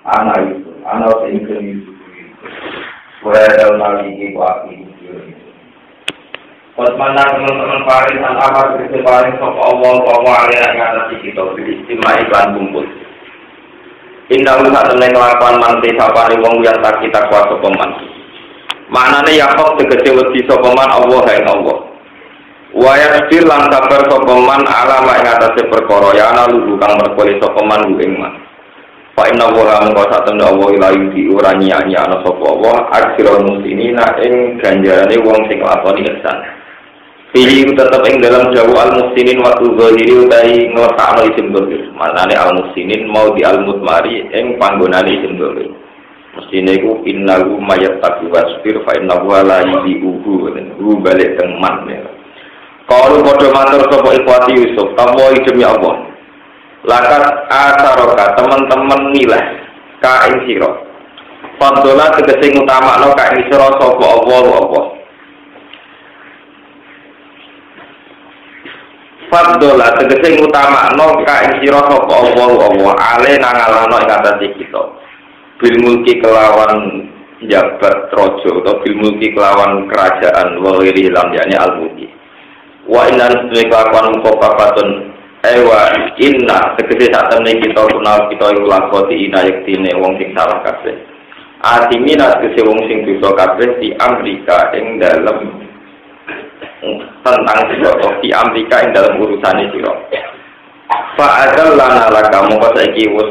anak sehingga itu, walau lagi kuati. Mana teman-teman paling amat paling sok Allah yang atas kita istimewa iklan kumpul. Indah usah tenang kelakuan manti sapane wong yang tak kita kuasa peman. Maknane yakok tegese wedi sopeman Allah ing Allah. Wa yasdir lan sabar sopeman alama ing atase perkara ya ana lugu kang merkole sopeman ku ing man. Fa inna wa mongko satemene Allah ilahi di ora nyanyi ana sapa Allah ajrul muslimina ing ganjarane wong sing nglakoni ihsan. Pilih tetap ing dalam jauh al-muhsinin waktu zahiri utai ngeletakno isim dhahir. Maknane al-muhsinin mau di al-mutmari ing panggonane isim dhahir. Mestine iku innahu mayattaqi wasbir fa innahu la yudihu dan balik teng man. Kalau padha matur sapa ikhwati Yusuf, tawa demi Allah. Lakat asaroka teman-teman milah ka ing sira. Fadhola tegese ngutamakno ka ing sira sapa Allah. Faddola tegese ngutamakno ka ing sira sapa Allah ale nangalano ing atase kita bil mulki kelawan jabat raja utawa bil mulki kelawan kerajaan wa ghiri lam yani al mulki wa inna kelawan kopapaton ewa inna tegese satemene kita kenal kita iku lakoti inayektine wong sing salah kabeh atimina tegese wong sing dosa kabeh di Amerika ing dalem tentang siro di Amerika yang dalam urusan siro. Fa'adal lana laka mongko saiki wis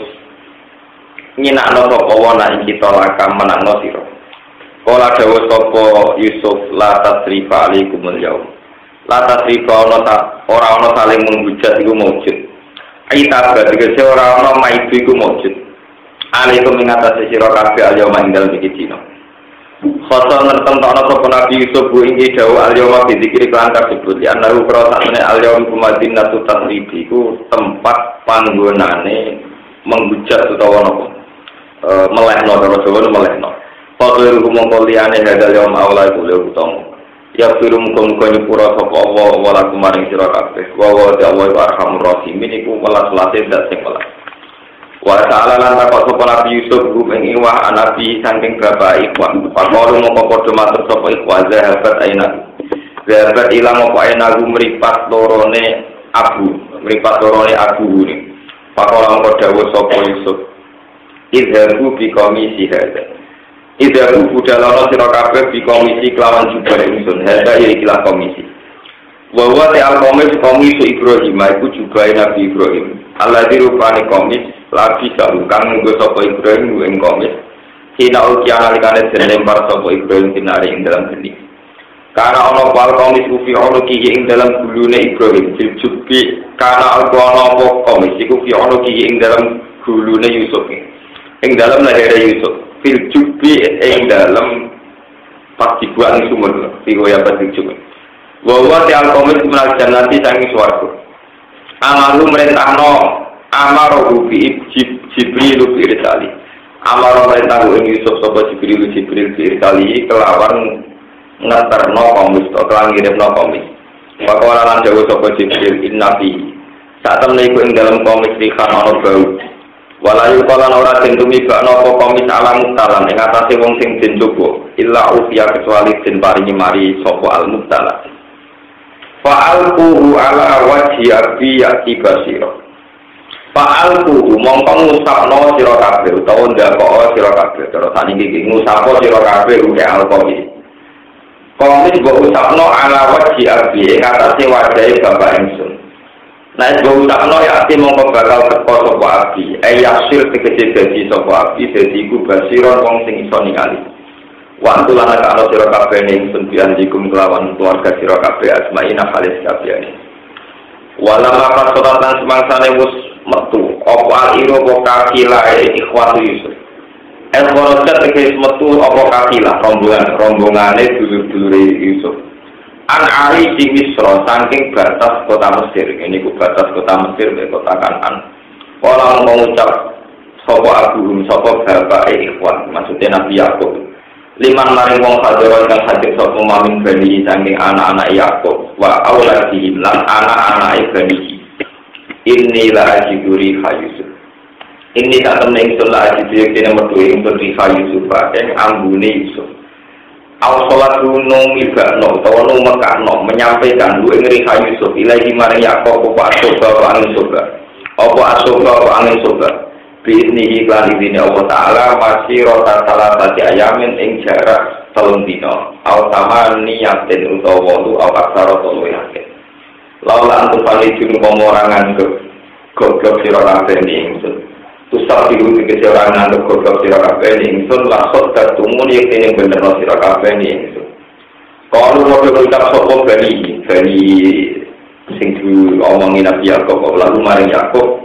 nyinakno sapa wana ing kita laka menangno siro. Kala dawuh sapa Yusuf la tasrifa alaikumul yaum. La tasrifa ora ana saling menghujat iku maujud. Aita tegese ora ana maidu iku maujud. Alaikum ing atase sira kabeh al-yauma ing dalem iki dina. Khoso ngertem takna sapa Nabi Yusuf bu ingi dawuh al-yawma bi dzikri kan kasebut ya ana ukra sakmene al-yawm kumadinatu tasribi ku tempat panggonane menghujat utawa napa melehno karo Jawa melehno. Fadhil mongko liyane hadal yawm aula iku lho utama. Ya firum muga nyepura sapa Allah wala kumaring sira kabeh. Wa wa ta'ala arhamur rahimin iku welas-welase dat sing welas. Wa ta'ala lan takok sapa Nabi Yusuf ing iwah anabi saking bapak ikhwan. Pakoru mongko padha matur sapa ikhwan zahabat aina. Zahabat ilang apa aina mripat lorone abu ni. Pakoru mongko dawuh sapa Yusuf. Idhabu bi komisi hada. Idhabu budalono sira kabeh bi komisi kelawan jubah ingsun. Hada ikilah komisi. Wa wa ta'al komisi Ibrahim iku jubah Nabi Ibrahim. Allah dirupani komis lagi kang nggo sapa Ibrahim ing komis sina ukiana likane den lempar sapa Ibrahim tinari ing dalam geni karena ana pal komis ufi ana ki ing dalam gulune Ibrahim dijubi karena ana apa komis iku fi ana ki ing dalam gulune Yusuf ing dalam lahir Yusuf fil jubi ing dalam pas dibuang sumur fi ya pas dijubi wa wa ta'al komis menal jannati sangi swarga amalu merentahno amarohu bi Jibril bi irsali amaro merentahu ing Yusuf sapa Jibril bi irsali kelawan ngeterno komis to kelan ngirimno komis pakola lan dawuh sapa Jibril innabi sak temne iku ing dalem komis rikan ana bau walayu kalan ora den tumibakno apa komis alam mutalan ing atase wong sing den coba illa ufiya kecuali den paringi mari sapa al mutala fa'alquhu ala wajhi abi yati basira fa'alquhu mongko ngusapno sira kabeh utawa ndakok sira kabeh terus saniki iki ngusapo sira kabeh uke alkohol komis mbok usapno ala wajhi abi ing atase wajahe bapak ingsun nek mbok usapno ya ati mongko bakal teko sapa abi ayasir tegese dadi sapa abi dadi iku basiron wong sing iso ningali waktu lana kalau sira kabeh ning sunbian dikum kelawan keluarga sira kabeh asmaina halis kabeh wala maka sodatan semangsane wis metu apa aliru apa kakilae ikhwatu Yusuf khorojat tegese metu apa kakilah rombongane dulur-dulure Yusuf an ari di Misra saking batas kota Mesir ini ku batas kota Mesir ke kota Kanaan ora mengucap sapa abuhum sapa bapake ikhwan maksudnya Nabi Yakub liman maring wong sadaya kang hadir sapa mamin bani saking anak-anak Yakub wa auladihim lan anak-anak bani inni la ajiduri Yusuf Ini tak temen ingsun lah aji biyek dina merdu ingsun riha Yusuf yang ambune Yusuf. Al sholat gunung ibakno utawa numekakno menyampaikan lu ing riha Yusuf ilahi maring Yakob apa asoba angin soba biiznihi lan izine Allah Ta'ala masih rota salah satu ayamin ing jarak telung dino au sama niyatin utawa lu au aksara tolu yakin laula antu falidun komorangan goblok sira kabeh ingsun tusah biru tegese ora nganggep goblok sira kabeh ingsun laksot datumun yektene bener sira kabeh ingsun kalau model ucap sapa bani sing diomongin Nabi Yakub lalu maring Yakub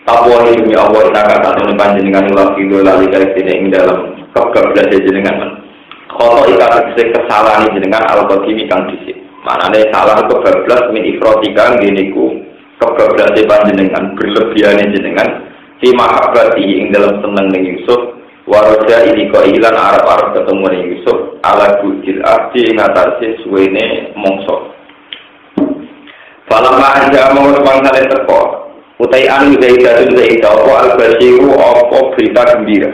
apa demi Allah inakan atau panjenengan ulah video lali kene ing dalam kebablas jenengan kalau ikat kesalahan jenengan al-qadimi kang dhisik manane salah kebablas min ifrotika ngeniku kebablas panjenengan berlebihan jenengan fi mahabbati ing dalam seneng ning Yusuf waraja ini kok ilan Arab ketemu ning Yusuf ala gujil abdi ing atase suwene mongso falamma anja mongso bangsane teko utai anu zaitun apa al-basiru apa berita gembira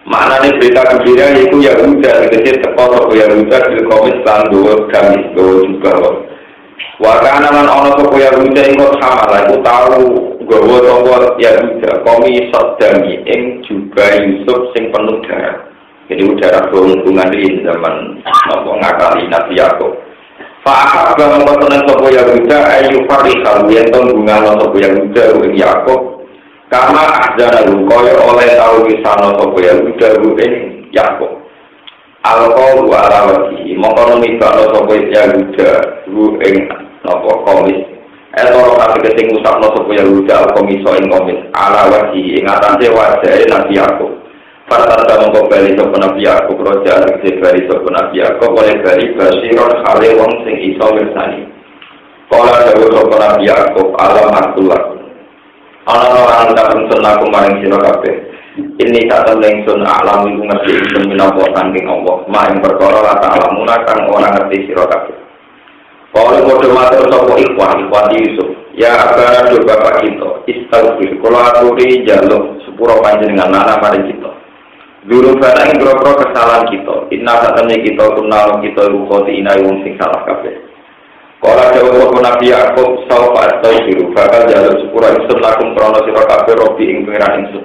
maknane berita gembira yaitu Yahuda tegese teko saka Yahuda bil komis lan gamis juga wakana lan ana saka Yahuda ing sama lan utawu gawa sapa Yahuda komi sadami ing juga Yusuf sing penuh darah jadi udara hubungan di zaman ngakali Nabi Yakub Fa'akab mongko tenang sapa Yahuda ayu farihal yen bunga sapa Yahuda ing Yakub karena ahzana kaya oleh tau kisana sapa Yahuda ing Yakub alqaul wa alawati mongko mikano sapa Yahuda ing napa komis etoro kabeh sing ngusapno sapa Yahuda al-komiso ing komis alawati ing atase wajahe Nabi Yakub Fartata mongko bali sapa Nabi Yakub roja tegese bali sapa Nabi Yakub oleh bali basiron hale wong sing iso mirsani. Kala dawuh sapa Nabi Yakub alam atullah. Ana orang kang sunaku maring sira kabeh. Ini tak temen sun alam iku ngerti ingsun minangka saking Allah. Maring perkara la ta'lamuna kang ora ngerti sira kabeh. Kala padha matur sapa ikhwan Yusuf. Ya abana do bapak kita, istaghfir kula aturi njaluk sepuro panjenengan ana maring kita. Dulu pada yang berapa kesalahan kita, inna satenya kita kunal kita rukoti inai wong sing salah kabeh. Kala jawab Nabi Yakub saufa astaghfiru bakal jaluk sepura ingsun lakum krana sira kabeh robi ing pangeran ingsun.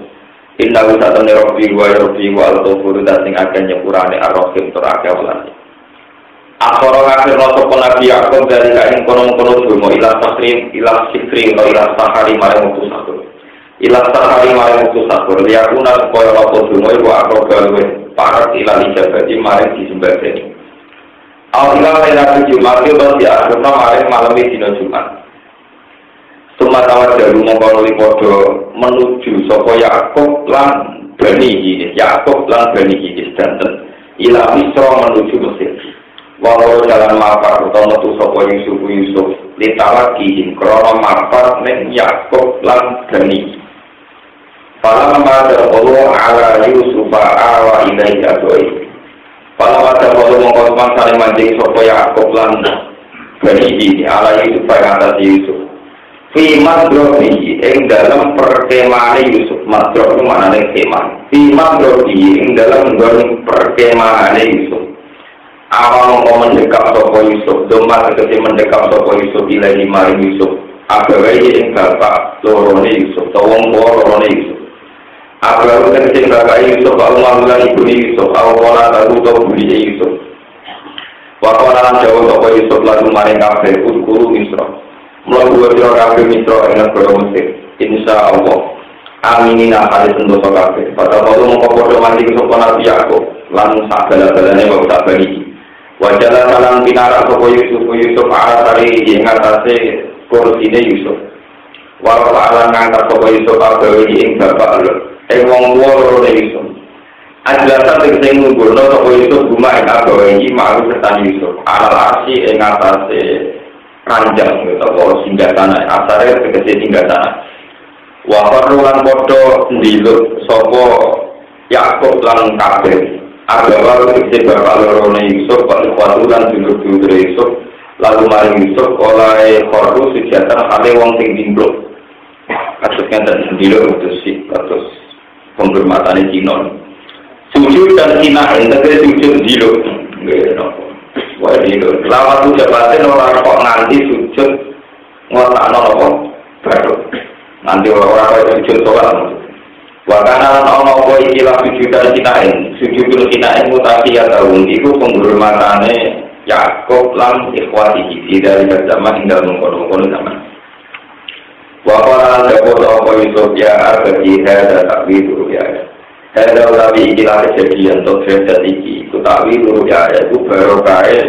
Inna satenya robi wa al-ghafur sing akeh nyepurane ar-rahim tur akeh welane. Akhara ngakir sapa Nabi Yakub dari kaing kono-kono dumo ila sikri ila sahari marang mutusakur. Ilah sahari maring utus sakur liyakuna supaya lapo dungo iku akroba luwih parek ilah ijabati maring disembadani awal ilah Jumat itu diakhirna maring malami dina Jumat Sumat awal jalu mongkol lipodo menuju sapa Yakub lan Bani Hijis danten ilah Misra menuju Mesir walau jalan mapar utawa metu sapa Yusuf litalaki krana mapar ning Yakub lan Bani Falamma taqulu ala Yusuf awa ilaihi adoi. Falamma taqulu mongko pansane manjing sapa Yakub lan Bani ala Yusuf atas Yusuf. Fi madrobi ing dalam perkemahan Yusuf madrob maknane kemah. Fi madrobi ing dalam perkemahan Yusuf. Awal mongko mendekap sapa Yusuf, domar tegese mendekap sapa Yusuf ilaihi maring Yusuf. Agawe ing bapak lorone Yusuf, wong lorone Yusuf. Agar kencing bapak Yusuf, al-Mahulan ibu Yusuf, al-Qala tahu buli Yusuf. Wakalan jauh toko Yusuf lalu maring kabeh uskuru Misra. Melakukan sira kabeh Misra ing negara Mesir. Insya Allah. Aminina kali sendoso kabeh. Pada waktu mengkopodo mandi sapa Nabi Yakub, lan sakbala-balane wa sabani. Wajala salam pinara toko Yusuf ala sari ing atase kursine Yusuf. Walau alam ngangkat toko Yusuf al-Bawi ing bapak lho. Wong loro Yusuf. Ajlasa tegese ngumpulno sapa Yusuf guma ing abawi maru serta Yusuf. Alasi ing atase ranjang utawa singgasana, asare tegese singgasana. Wa lan padha ndiluk sapa Yakub lan kabeh. Agawa tegese bapak loro Yusuf lan dulur-dulur Yusuf. Lalu maring Yusuf oleh korru sujatan ale wong sing dimblok. Kasusnya dan ndiluk terus penghormatan Cina. Sujud dan sinain, tapi sujud dilo. Wah dilo. Lama tu jabatin orang kok nganti sujud ngotak apa baru. Nanti orang kok sujud sholat. Wakana ana apa ikilah sujud dan sinain. Sujud dan sinain mutasi ya tahun. Itu penghormatannya Yakub lan ikhwatihi dari zaman hingga mengkono-kono zaman. Wakana dapat apa Yusuf ya arbagi hada takwil ya. Hada ulawi ikilah kejadian atau derajat iki. Itu takwil ya itu baru kaya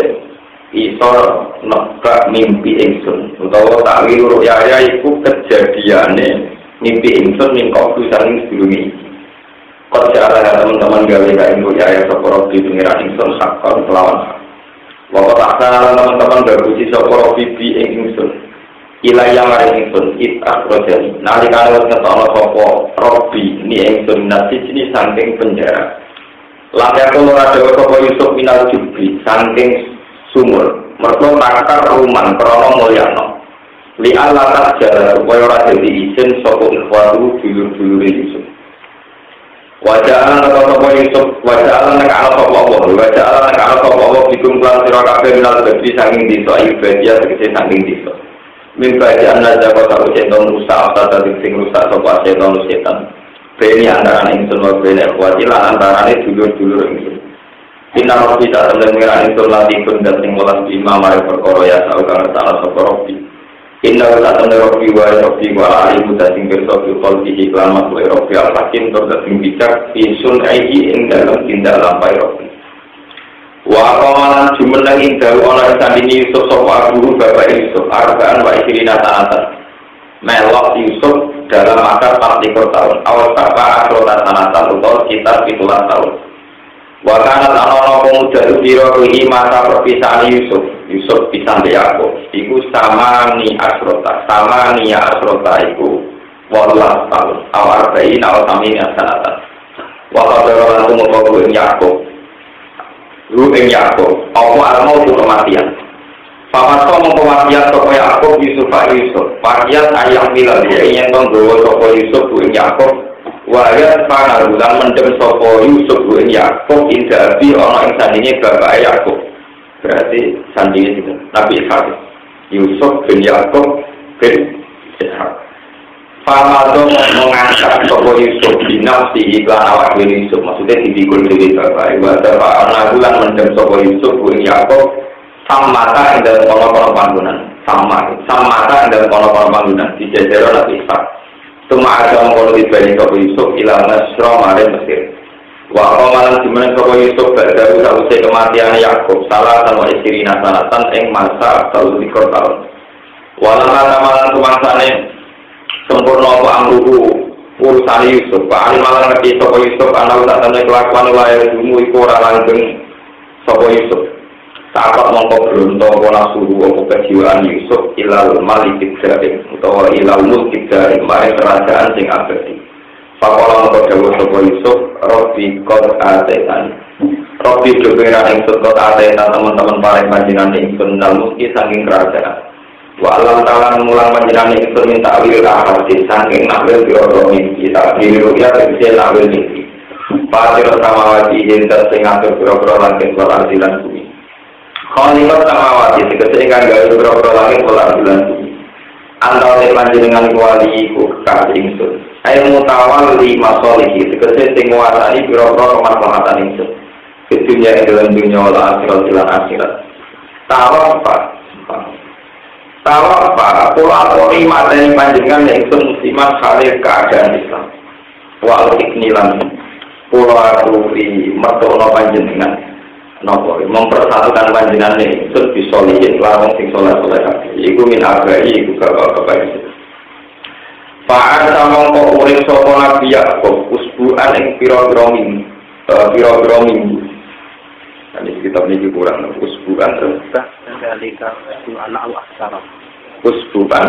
iso nekak mimpi ingsun. Utawa takwil ya itu kejadiannya mimpi ingsun ning kok saling sedurunge iki. Kok cara teman-teman gawe kae ya sapa di pengiran ingsun sakon kelawan hak. Waktu tak teman-teman berpuji sapa bibi ingsun. Ilaya maring ingsun it akrojani. Nalikane wis ngetokno sapa Robi ni ingsun nasi ini saking penjara. Lampir ora dhewe sapa Yusuf minal jubri saking sumur. Mergo takar ruman krana mulyana. Li Allah tak jala supaya ora dadi izin sapa ikhwatu dulur-dulure Yusuf. Wajah Allah sapa Yusuf, wajah Allah nek ana sapa Allah, wajah Allah nek ana sapa Allah dikumpul sira kabeh minal badi saking desa ibadah tegese saking desa. Min bajaan aja kota setan rusak atau sing rusak sapa setan. Beni antara ingsun wa beni ikhwati lan antara dulur-dulur ingsun. Inna kita temen ngira ingsun latikun dan sing welas imam mare perkara ya sak kang salah sapa Rabbi. Inna wa ta'ala Rabbi wa alimu sing pirsa qalbi iklan makhluk Rabbi al-hakim tur sing bijak isun aiki ing dalem tindak lampah Rabbi. Wa qawalan jumlah ing dalu ana sandini Yusuf sapa guru bapak Yusuf arbaan wa isrina sanatan. Melok Yusuf dalam masa 40 tahun. Awal bapak asrota sanatan utawa sekitar 17 tahun. Wa kana ana pemuda biro masa perpisahan Yusuf. Yusuf pisan be Yakub. Iku sama ni asrota iku 18 tahun. Awal bayi awal samini sanatan. Wa qadara lan tumeka Yakub. Lu ing Yakub, apa almau kematian. Paman kau mengkematian toko Yakub Yusuf. Pakian ayam milal dia ingin menggawa toko Yusuf ing Yakub. Wayat panarulan mendem toko Yusuf ing Yakub indah abi orang yang sandini bapak Yakub. Berarti sandini itu Nabi Ishak. Yusuf bin Yakub bin Ishak. Paman mengangkat toko Yusuf binafsi iklan awak Yusuf, maksudnya dibikul dari bapak. Ibadah Pak bulan mendem toko Yusuf buing Yakub samata yang dalam kono-kono panggungan samata yang dalam kono-kono panggungan di jajero Nabi Ishak. Cuma ada mengkono dibanding toko Yusuf ilang Nasra mare Mesir. Wa amalan dimana toko Yusuf baru sausai kematian Yakub salah sama istri nasanatan ing masa 30 tahun. Walau amalan kemansane sempurna apa amruhu urusan Yusuf. Pak Ali malah ngerti sapa Yusuf ana tak temne kelakuan wae dumu iku ora langgeng sapa Yusuf. Sahabat mongko bronto ora suruh apa kejiwaan Yusuf ilal malik dzalik utawa ilal mulk dzalik mare kerajaan sing abadi. Pakola mongko dawuh sapa Yusuf Rabbi qad ataitan. Rabbi jogeran ingsun qad ataitan teman-teman paring panjenengan ingsun dal mulki saking kerajaan. Wa alam ta'ala mulang panjenengan ingsun minta awil ahadis saking nakwil biro mimpi tak diruya tegese nakwil mimpi patir samawati jentar sing ngatur biro-biro langit wal ardi lan bumi khalimat samawati tegese ingkang gawe biro-biro langit wal ardi lan bumi antara panjenengan wali iku kekasih ingsun ayo mutawalli masolihi tegese sing nguasani biro-biro kemaslahatan ingsun di dunia ing dalam dunia wal akhirat lan akhirat Tawa apa? Pola pori materi panjenengan yang itu muslimat hadir keadaan Islam. Walau iknilan pola pori mertono panjenengan, nopo mempersatukan panjenengan yang itu disolihin, larang sing soleh. Iku min agai, iku bapak itu. Pak sama kau urip sopo nabi Yakub usbuan yang piro-piro minggu. Ini kitab ini kurang usbuan terus. Dalika anak al-aksara usbuan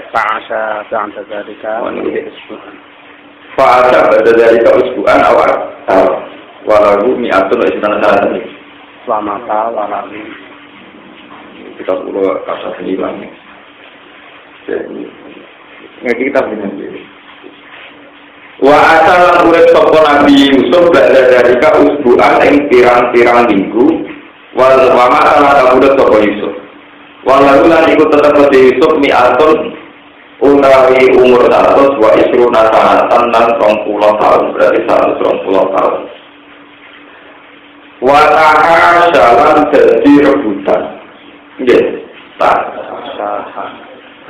fa'asa ba'da dalika usbuan fa'asa ba'da dalika usbuan awal walagu mi'atun istana saat ini selamata walagu kita perlu kata senilang ngerti kita punya diri Wa asal urip sapa Nabi Yusuf ba'da dalika usbu'an ing pirang-pirang minggu wal wa ma'ala kabudut sapa Yusuf. Walau lan iku tetep Yusuf mi'atun utawi umur 100 wa isruna sanatan lan 20 tahun berarti 120 tahun. Wa taha jalan jadi rebutan. Nggih.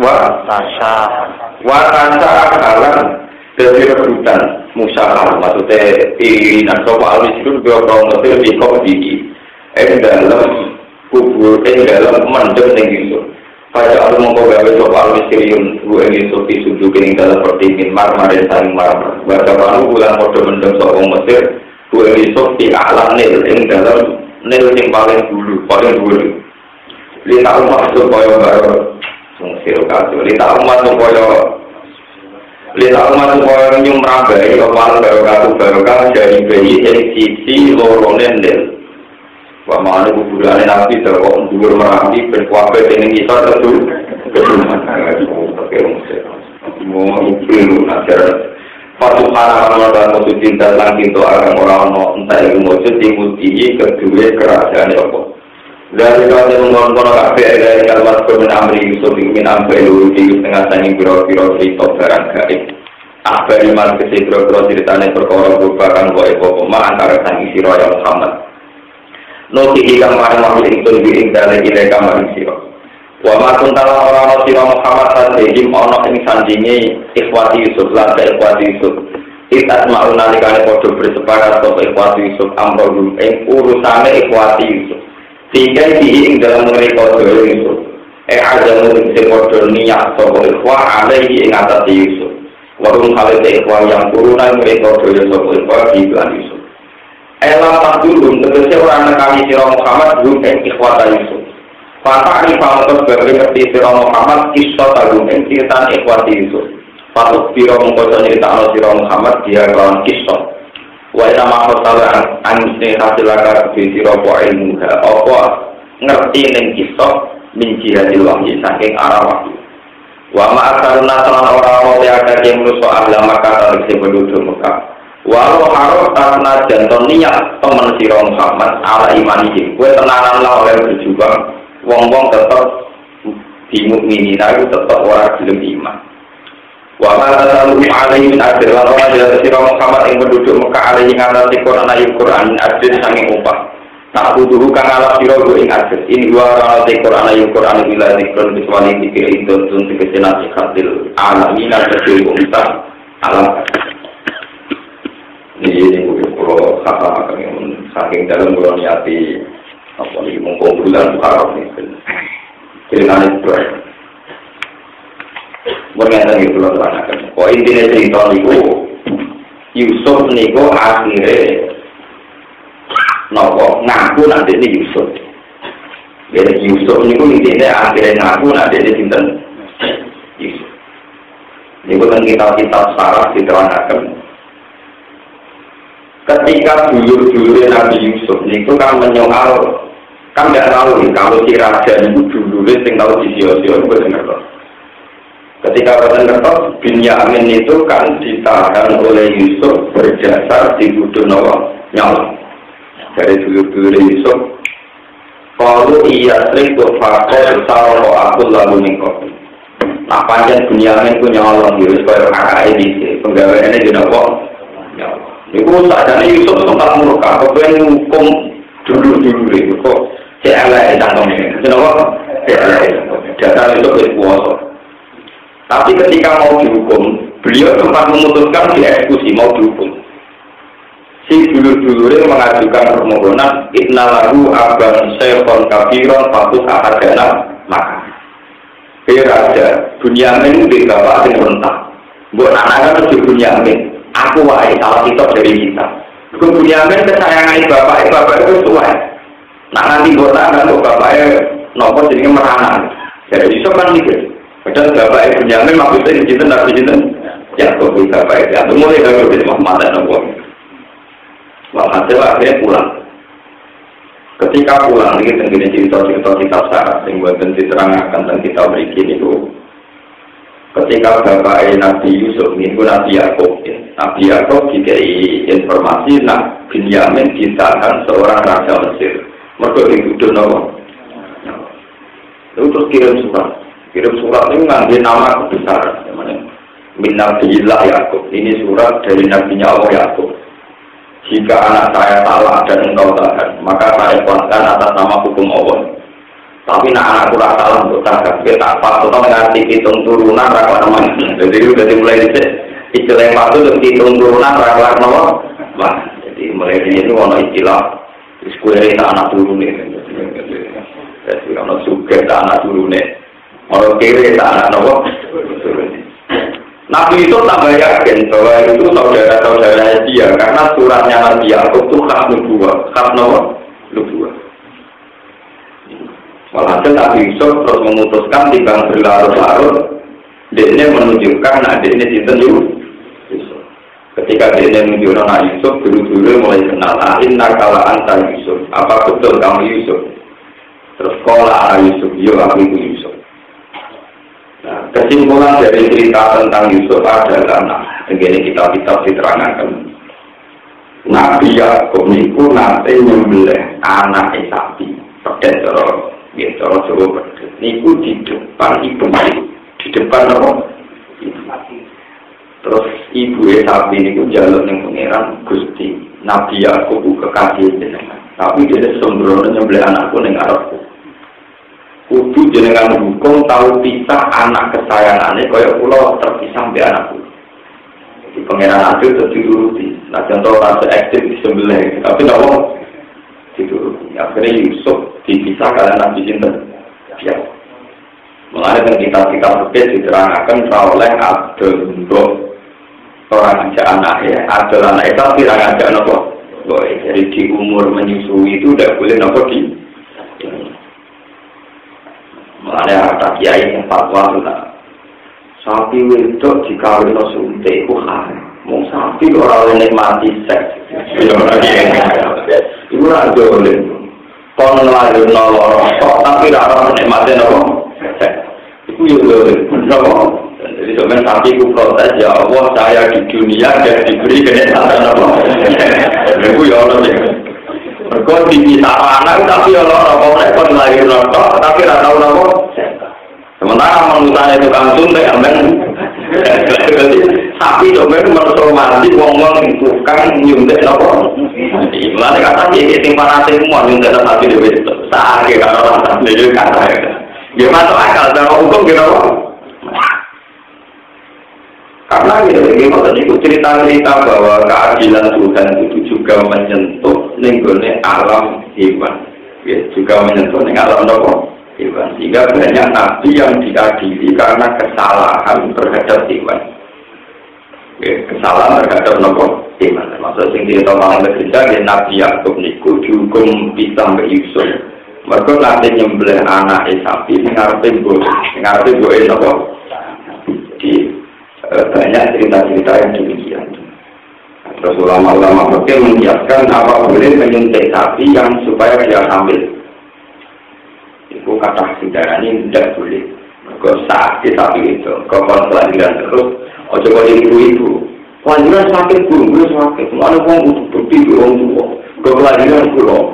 Wa tasha jalan jadi rebutan. Musyarah maksudnya pilihan sapa al-misrun beberapa Mesir di Kopi dalam kubur dalam mendem ning Yusuf. Pada aku mongko gawe sapa al-misriyun gue Yusuf disuduh ing dalam pertingin marmarin saling marmar. Baca panu ulang padha mendem sapa Mesir gue Yusuf di alam nil ing dalam nil sing paling dulu paling dhuwur. Li tak umat supaya baru Mesir kaso li tak umat supaya nyumrabai kepala baru dari bayi yang sisi lorone nil. Pamane kuburane Nabi terkok dhuwur merapi ben kuwabe ning isor tetu. Mau ibu ajar Fatuhana dan musuh cinta langit itu akan orang-orang entah yang musuh dimulti kedua kerajaan apa. Dari kalau mengontrol kafe dari kalimat bermenamri Yusuf ingin ambil di tengah tani biro-biro cerita barang gaib. Akhir iman kesibro-biro ceritanya perkara merupakan bahwa antara tani siro yang Muhammad. Noti hingga maring wakil itu diing dari ide kamar siro. Wa ma kuntala orang siro Muhammad sadhim ana ing sandinge ikhwati Yusuf lan ikhwati Yusuf. Itat mau nalikane padha bersepakat sapa ikhwati Yusuf amrul ing urusane ikhwati Yusuf. Sehingga ing dalam mereka Yusuf. Ajamu sing padha niat sapa ikhwah alaihi ing atas Yusuf. Warung kale ikhwah yang turunan mereka Yusuf ikhwah di Yusuf. Elang tak dulu, tegese orang nekani sira Muhammad gum ing ikhwata Yusuf. Fata ni pamotos sebagai ngerti sira Muhammad kisah tagum ing ceritaan ikhwati Yusuf. Patut sira mengko nyeritakno sira Muhammad dia kelawan kisah. Wa ina makhsalan anise hasilaka di sira wa ilmu apa ngerti ning kisah min jihadil wahyi saking arah wahyu. Wa ma aksaruna salan ora-ora yang yang menuso ahla Makkah tegese penduduk Mekah. Walau harus karena janton niat teman siro Muhammad ala imanihim kue tenanan lah oleh berjuang wong-wong tetap dimukminin itu tetap orang belum iman wa ma tasalu alaihi min ajr lan ora ya siro Muhammad yang penduduk Mekah alaihi ngatasi Quran ayat Quran ajr sange upah tak butuh kang ala siro ing ajr ini wa ana te Quran ayat Quran ila zikron kecuali dikir itu untuk kesenasi khatil alamin al-kecil umat alam. Ini kalau kata yang saking dalam bulan niati apa nih mengkong bulan Arab nih, cerita itu berkaitan itu loh kan. Oh intinya cerita itu Yusuf niku akhirnya nopo ngaku nanti ini Yusuf. Jadi Yusuf niku intinya akhirnya ngaku nanti ini sinten Yusuf. Niku kan kitab-kitab sarah diterangkan. Ketika dulur-dulur Nabi Yusuf itu kan menyoal, kan tidak tahu nih kalau si raja itu dulur yang tahu di sio-sio itu benar. Ketika benar Binyamin itu kan ditahan oleh Yusuf berdasar dituduh nyawa. Dari dulur-dulur Yusuf, kalau iya itu faktor kalau aku lalu nengok. Nah panjang Binyamin punya Allah Yusuf supaya kakak ini penggawaiannya juga kok nyawa. Iku sadane Yusuf sempat murka, kepen hukum dulu itu kok CLE cangkeme. Kenapa? CLE. Dasar itu berkuasa. Tapi ketika mau dihukum, beliau sempat memutuskan dieksekusi mau dihukum. Si dulur-dulurnya mengajukan permohonan innalahu aban syaifon kabiron fatus ahadana maka. Raja Bunyamin di bapak yang rentah. Buat anak-anak di Bunyamin. Aku wae salah kita dari kita. Bunyamin kesayangan bapak itu suai. Nak nanti kota kan bapaknya nopo jadi merana. Jadi Yusuf kan mikir. Padahal bapak Bunyamin maksudnya di cinta. Ya kok bapak itu mulai dari Muhammad dan nopo. Walhasil akhirnya pulang. Ketika pulang ini tentunya cerita kitab sarah yang buat diterangkan tentang kitab berikut itu. ketika bapak Nabi Yusuf itu Nabi Yakub. Nabi Yakub dikei informasi nak Binyamin ditahan seorang raja Mesir. Mereka dituduh nama. Itu terus kirim surat ini ngambil nama kebesaran. Min Nabiillah Yakub. Ini surat dari Nabinya Allah Yakub. Jika anak saya salah dan engkau tahan, maka saya kuatkan atas nama hukum Allah. Tapi nak anakku salah untuk tahan, kita apa? Kita mengerti hitung turunan rakyat nama. Jadi udah dimulai istilah yang patut untuk hitung turunan rakyat nama. Jadi mulai dari ini ada istilah diskusi anak turun ini. Jadi kalau suka anak turun ini, orang kiri anak nama turun. Nabi itu tambah yakin bahwa itu saudara-saudaranya dia karena suratnya Nabi Yakub itu khas nubuwah. Walhasil Nabi Yusuf terus memutuskan timbang berlarut-larut, dia menunjukkan nak dia cinta Yusuf. Ketika dia menunjukkan nak Yusuf, dulu-dulu mulai kenal. Inna kala anta Yusuf, apa betul kamu Yusuf? Terus kola Yusuf, yo aku itu Yusuf. Nah, kesimpulan dari cerita tentang Yusuf adalah, begini kitab-kitab diterangkan. Nabi Yakub itu nanti nyembelih anak sapi, pedet terus, gitu, coba pedet. Niku di depan ibu, di depan apa? Terus ibu sapi niku jalur yang pengiran Gusti. Nabi Yakub kekasih jenengan, tapi dia sembrono nyembelih anakku neng arepku. Kudu jenengan hukum tahu pisah anak kesayangannya kaya pulau terpisah di anakku. Di pengeran adil itu dituruti. Nah contoh rasa ekstrim disembelih, tapi tidak mau dituruti. Akhirnya Yusuf dipisah karena Nabi cinta. Ya. Mengenai kitab-kitab berbeda diterangkan oleh Abdul orang aja anak ya. Abdul anak itu tidak ada anak kok. Jadi di umur menyusui itu tidak boleh nopo di. Mulanya ada kiai yang fatwa itu sapi wedok dikawin no suntik itu mau sapi orang lain mati seks itu orang jolin kon ngelahir nolong tapi orang menikmati nolong itu jolin jadi sebenarnya sapi itu protes ya Allah saya di dunia dan diberi kenikmatan nolong itu ya Allah mereka dipisah anak tapi Allah mereka ngelahir nolong tapi tidak tahu nolong. Sementara manusia itu kan suntik, amin. Jadi sapi domen mensormasi wong-wong tukang nyuntik nopo. Mulane kata iki sing panate semua nyuntik sapi dhewe. Sakit karo rasa dhewe kata. Ya masuk akal cara hukum kira apa? Karena ini itu cerita-cerita bahwa keadilan Tuhan itu juga menyentuh lingkungan alam hewan. Ya, juga menyentuh alam nopo. Sehingga banyak nabi yang diadili karena kesalahan terhadap hewan. Kesalahan terhadap hewan. Maksud sing kita malam bekerja di Nabi Yakub niku dihukum pisah ke Yusuf. Mereka nanti nyembelih anak sapi ngarepin boe nopo. Jadi banyak cerita-cerita yang demikian. Terus ulama-ulama mungkin menjelaskan apa boleh menyuntik sapi yang supaya dia hamil. Itu kata saudara ini tidak boleh. Kau sakit sapi itu, kau kelahiran terus, ojo kau ibu-ibu. Kelahiran sakit belum sakit. Semua orang butuh bukti orang tua. Kau kelahiran belum.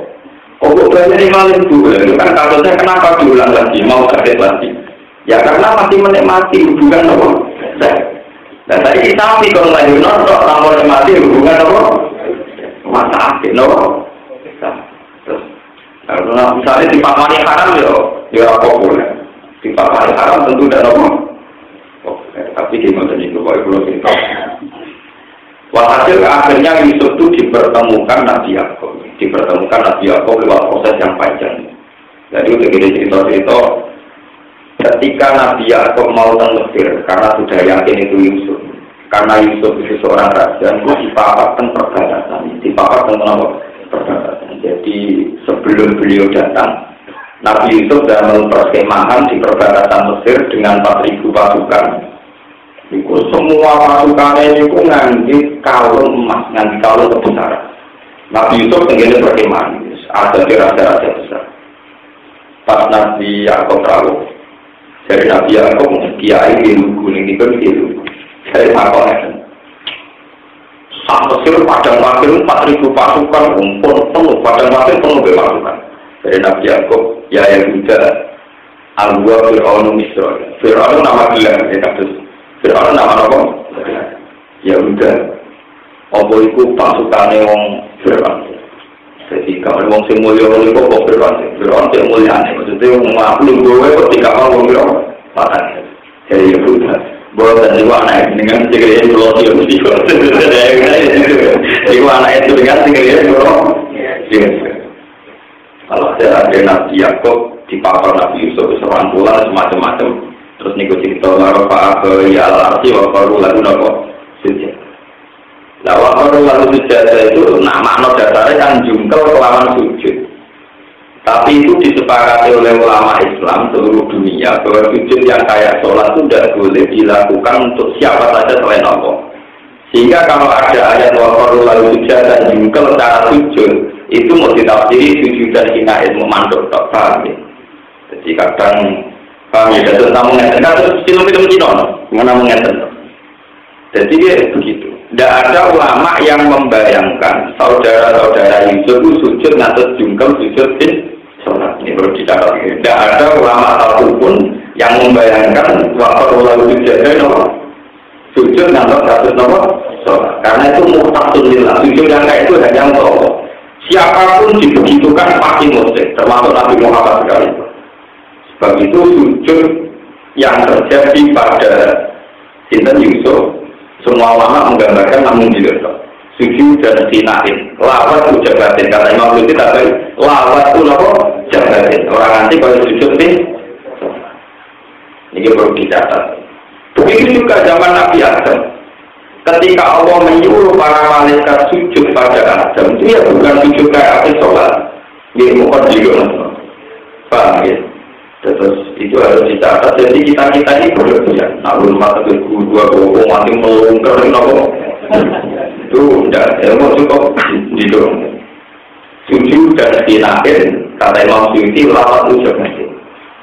Kau banyak yang itu kan kasusnya kenapa diulang lagi, mau sakit lagi? Ya karena masih menikmati hubungan apa? Dan tadi sapi kalau kelahiran nonton, kamu menikmati hubungan apa? Masa sakit, no? Nah, misalnya di pakaian haram ya populer. Di pakaian haram tentu tidak normal. Tapi di masa itu belum itu. Walhasil akhirnya Yusuf itu dipertemukan Nabi Yakub. Dipertemukan Nabi Yakub lewat proses yang panjang. Jadi untuk ini cerita-cerita ketika Nabi Yakub mau ke Mesir karena sudah yakin itu Yusuf. Karena Yusuf itu seorang raja, itu dipapatkan perbatasan. Dipapatkan perbatasan. Jadi sebelum beliau datang, Nabi Yusuf sudah memperskemahan di perbatasan Mesir dengan 4.000 pasukan. Itu semua pasukannya itu nganti kalung emas, nganti kalung kebesaran. Nabi Yusuf tinggalnya perkemahan, ada di raja-raja besar. Pas Nabi Yakub rawuh, Dari Nabi Yakub kiai di lugu ini kan gitu. Saya takutnya. Mesir padang pasir 4.000 pasukan pun penuh, padang pasir penuh pasukan. Dari Nabi Yakub, ya Yahuda, Al-Wa Fir'aun Misra. Fir'aun nama gelar, ya kasus. Fir'aun nama apa? Yahuda. Apa itu pasukannya orang Fir'aun? Jadi kalau orang yang mulia orang itu kok Fir'aun yang mulia. Maksudnya orang ngapain gue ketika orang Fir'aun matanya. Jadi Yahuda. Bahwa tadi anak dengan segala pulau dia mesti jadi anak itu dengan segala pulau. Kalau ada Nabi Yakub di papar Nabi Yusuf serangkulan semacam-macam, terus nego cerita larofa ke ya alarsi wafaru lalu nopo sujud. Nah wafaru lalu sujud itu makna dasarnya kan jungkel kelawan sujud. Tapi itu disepakati oleh ulama Islam seluruh dunia bahwa sujud yang kayak sholat itu tidak boleh dilakukan untuk siapa saja selain Allah. Sehingga kalau ada ayat wafaru lalu sujud dan jungkel cara sujud itu mau ditafsiri sujud dan hina ilmu mandor tak paham ya. Jadi kadang paham ya, dan tamu ngeten terus film-film Cina mana mengeten. Jadi dia begitu. Tidak ada ulama yang membayangkan saudara-saudara Yusuf itu sujud ngatus jungkel sujud sholat. Ini perlu dicatat. Tidak ada ulama apapun yang membayangkan waktu lalu sujud ngatus ngatus sholat. Karena itu muhtasul lillah. Sujud yang kayak itu hanya untuk Allah. Siapapun dibegitukan pasti musyrik, termasuk Nabi Muhammad sekali. Sebab itu sujud yang terjadi pada Sinten Yusuf, semua ulama menggambarkan namun diletak. Sujud dan sinain, lawat itu jagatin. Kata Imam Ghazali tadi, lawat itu apa? Jagatin. Orang nanti kalau sujud ini perlu dicatat. Begitu juga zaman Nabi Adam. Ketika Allah menyuruh para malaikat sujud pada Adam, itu ya bukan sujud kayak apa sholat. Dia bukan juga, paham ya? Terus itu harus dicatat. Jadi kita ini berlebihan. Nah, belum mata kedua mati melungker itu tidak. Ya mau cukup didorong. Sujud dan dinakin kata Imam Suyuti lawat sujud.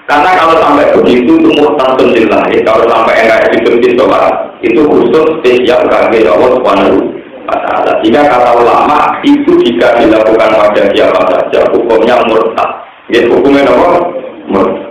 Karena kalau sampai begitu itu muhtasun lillah. Kalau sampai enggak sujud di sholat itu khusus spesial bagi Allah Subhanahu wa Ta'ala. Jika kata ulama itu jika dilakukan pada siapa saja hukumnya murtad. Ya hukumnya apa? Murtad.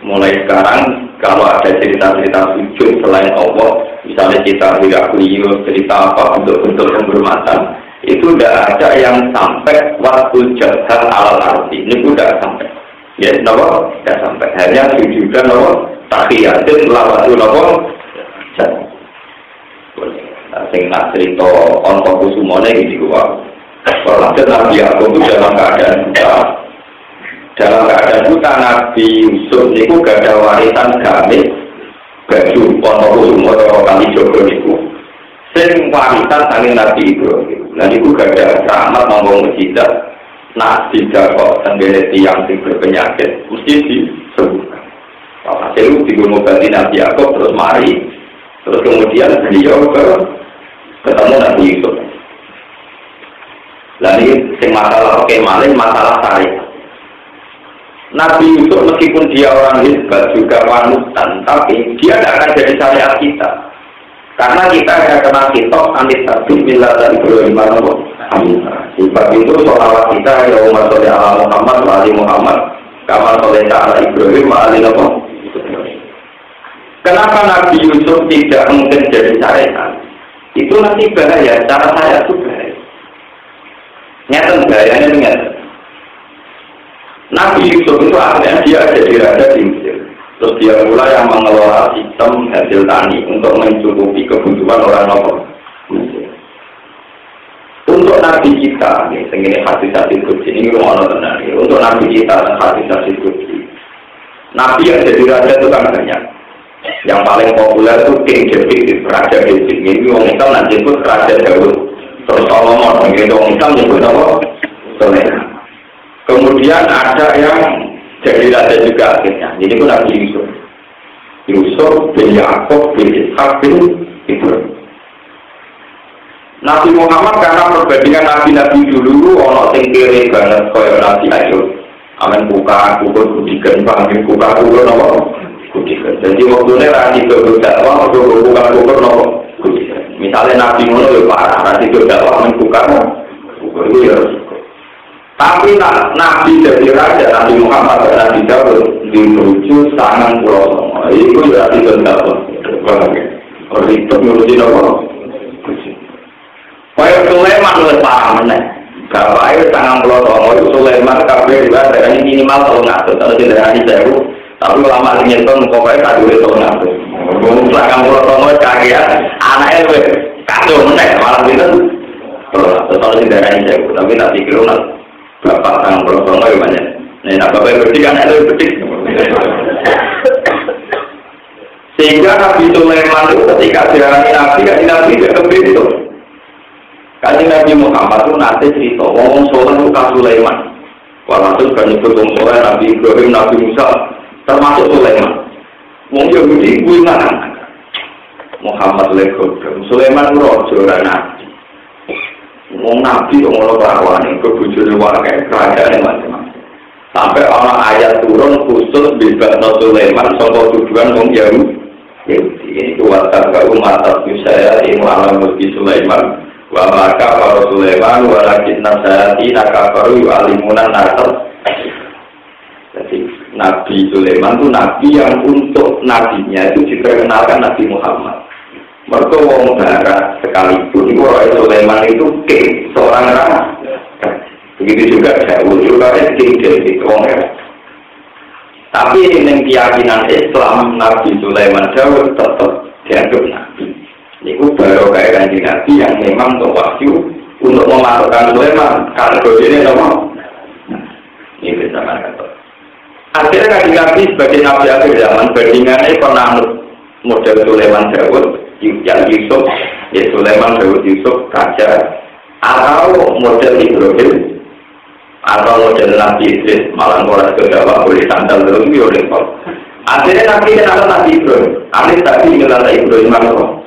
Mulai sekarang kalau ada cerita-cerita sujud selain Allah, misalnya kita tidak beliau cerita apa bentuk-bentuk penghormatan, itu tidak ada yang sampai waktu jahal alal arti. Ini sudah sampai. Ya, kenapa? Tidak sampai. Hanya sujudan apa? Tahiyatin lawatu apa? Sing nak cerita onto kusumone gitu gua. Kalau Nabi Yakub itu dalam keadaan buta. Dalam keadaan buta Nabi Yusuf itu gak ada warisan gamis baju onto kusumone kali jogo itu. Sing warisan saling Nabi Ibrahim. Nah itu gak ada rahmat ngomong mujizat. Nah tidak kok tenggene tiang sing berpenyakit mesti disembuhkan. Pak Hasil digumobati Nabi Yakub terus mari. Terus kemudian beliau ketemu Nabi Yusuf. Lalu sing masalah malin masalah syariat. Nabi Yusuf meskipun dia orang hebat juga panutan, tapi dia tidak akan jadi syariat kita. Karena kita ada kena kitab anti sabit bila dari Ibrahim sebab itu sholawat kita ya umat soleh ala Muhammad wa ali Muhammad kamar soleh ala Ibrahim wa ali Muhammad. Kenapa Nabi Yusuf tidak mungkin jadi syariat? Itu nanti bahaya, cara saya itu bahaya. Nyata bahayanya dengan Nabi Yusuf itu akhirnya dia jadi raja di Mesir. Terus dia mulai yang mengelola sistem hasil tani untuk mencukupi kebutuhan orang lokal. Untuk Nabi kita, ini hadis-hadis kudsi, ini rumah tenang. Untuk Nabi kita, hadis-hadis kudsi. Nabi yang jadi raja itu kan banyak. Yang paling populer itu King David, Raja David. Ini orang Islam nanti itu Raja Daud. Terus Solomon, ini orang Islam nyebut apa? Solomon. Kemudian ada yang jadi raja juga akhirnya. Jadi itu Nabi Yusuf. Yusuf bin Yakub bin Ishak bin Ibrahim. Nabi Muhammad karena perbandingan nabi-nabi dulu ono sing kere banget kaya Nabi Ayub. Amin buka kubur kudikan, panggil buka kubur nopo kudikan. Jadi waktunya rasi kubur dakwah, buka kubur nopo kudikan. Misalnya Nabi Muhammad itu parah, rasi kubur dakwah membuka kubur itu ya resiko. Tapi Nabi jadi raja, Nabi Muhammad dan Nabi Dawud dirujuk tangan Pulau Songo. Itu ya rasi kubur dakwah. Orang itu ngurusin nopo. Kaya Sulaiman oleh parah meneh. Bapak itu sangat pelotong, itu Sulaiman kabeh juga darahnya minimal 300, kalau tidak darahnya 1000, tapi lama ngitung pokoknya kadure 300. Sangat pelotong kagian, anaknya itu kacau meneh, malah itu 300, kalau tidak darahnya 1000, tapi tak pikir bapak sangat pelotong gimana? Nah, bapak berarti kan itu betik. Sehingga Nabi Sulaiman itu ketika diarani Nabi, kan Nabi tidak kebetulan. Kanjeng Nabi Muhammad itu nanti cerita, ngomong soleh itu kan Sulaiman. Walhasil kan nyebut ngomong soleh Nabi Ibrahim, Nabi Musa, termasuk Sulaiman. Ngomong Yahudi, gue mana? Muhammad Legodam, Sulaiman itu rojo Nabi. Ngomong Nabi, ngomong perawan, kebujurnya warga kerajaan yang macam-macam. Sampai orang ayat turun khusus bebas Sulaiman, soal tujuan ngomong Yahudi. Ini kuatan umat saya, ilmu alam mulki Sulaiman. Wa maka para Sulaiman walakin nasati nakafaru alimunan nasab. Jadi Nabi Sulaiman itu nabi yang untuk nabinya itu diperkenalkan Nabi Muhammad. Mereka wong barat sekalipun Sulaiman itu seorang raja. Begitu juga Daud juga dari wong era. Tapi dengan keyakinan Islam Nabi Sulaiman Daud tetap dianggap nabi. Ini baru kayak Kanjeng Nabi yang memang untuk wahyu untuk memasukkan Sulaiman karena ini nomor. Ini bersama kata. Akhirnya Kanjeng Nabi sebagai Nabi akhir zaman bandingannya pernah model Sulaiman Daud, yang Yusuf, ya Sulaiman Daud Yusuf raja, atau model Ibrahim, atau model Nabi Idris malah orang kedua boleh sandal dulu itu oleh kau. Akhirnya Nabi yang ada Nabi Ibrahim, alih tadi ngelala Ibrahim mana?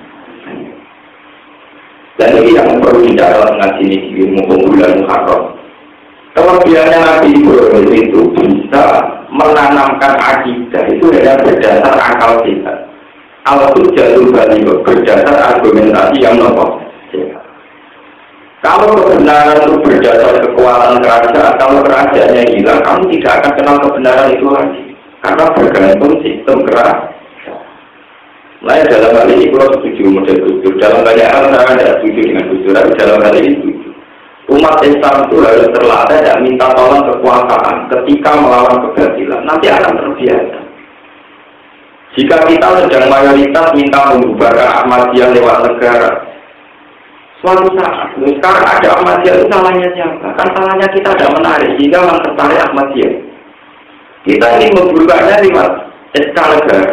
Dan ini yang perlu dicatat ngaji ini ilmu bulan Muharram. Kelebihannya Nabi Ibrahim itu bisa menanamkan akidah itu hanya berdasar akal sehat. Al-Qur'an jatuh balik berdasar argumentasi yang nomor sehat. Kalau kebenaran itu berdasar kekuatan kerajaan, kalau kerajaannya hilang, kamu tidak akan kenal kebenaran itu lagi. Karena bergantung sistem kerajaan. Nah, dalam hal ini kalau setuju model Gus. Dalam banyak hal saya tidak setuju dengan Gus, tapi dalam hal ini setuju. Umat Islam itu harus terlatih dan minta tolong kekuasaan ketika melawan kebatilan. Nanti akan terbiasa. Jika kita sedang mayoritas minta membubarkan Ahmadiyah lewat negara, suatu saat, sekarang ada Ahmadiyah itu salahnya siapa? Kan salahnya kita tidak menarik, sehingga orang tertarik Ahmadiyah. Kita ini membubarkannya lewat SK negara.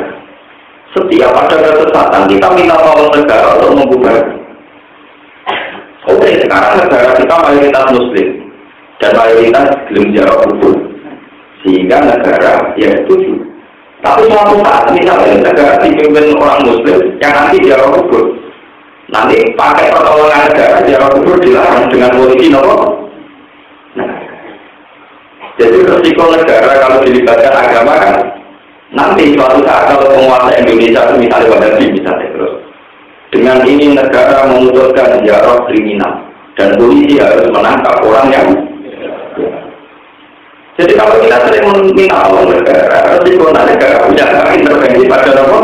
Setiap ada kesesatan, kita minta tolong negara untuk membubarkan. Oke, sekarang negara kita mayoritas Muslim dan mayoritas belum jawab kubur, sehingga negara ya setuju. Tapi suatu saat misalnya negara dipimpin orang Muslim yang nanti jawab kubur, nanti pakai pertolongan negara jawab kubur dilarang dengan polisi nomor. Nah, jadi resiko negara kalau dilibatkan agama kan. Nanti suatu saat kalau penguasa Indonesia itu misalnya Wahabi misalnya terus dengan ini negara memutuskan ziarah kriminal dan polisi harus menangkap orang yang jadi kalau kita sering meminta tolong negara resiko negara punya intervensi pada apa?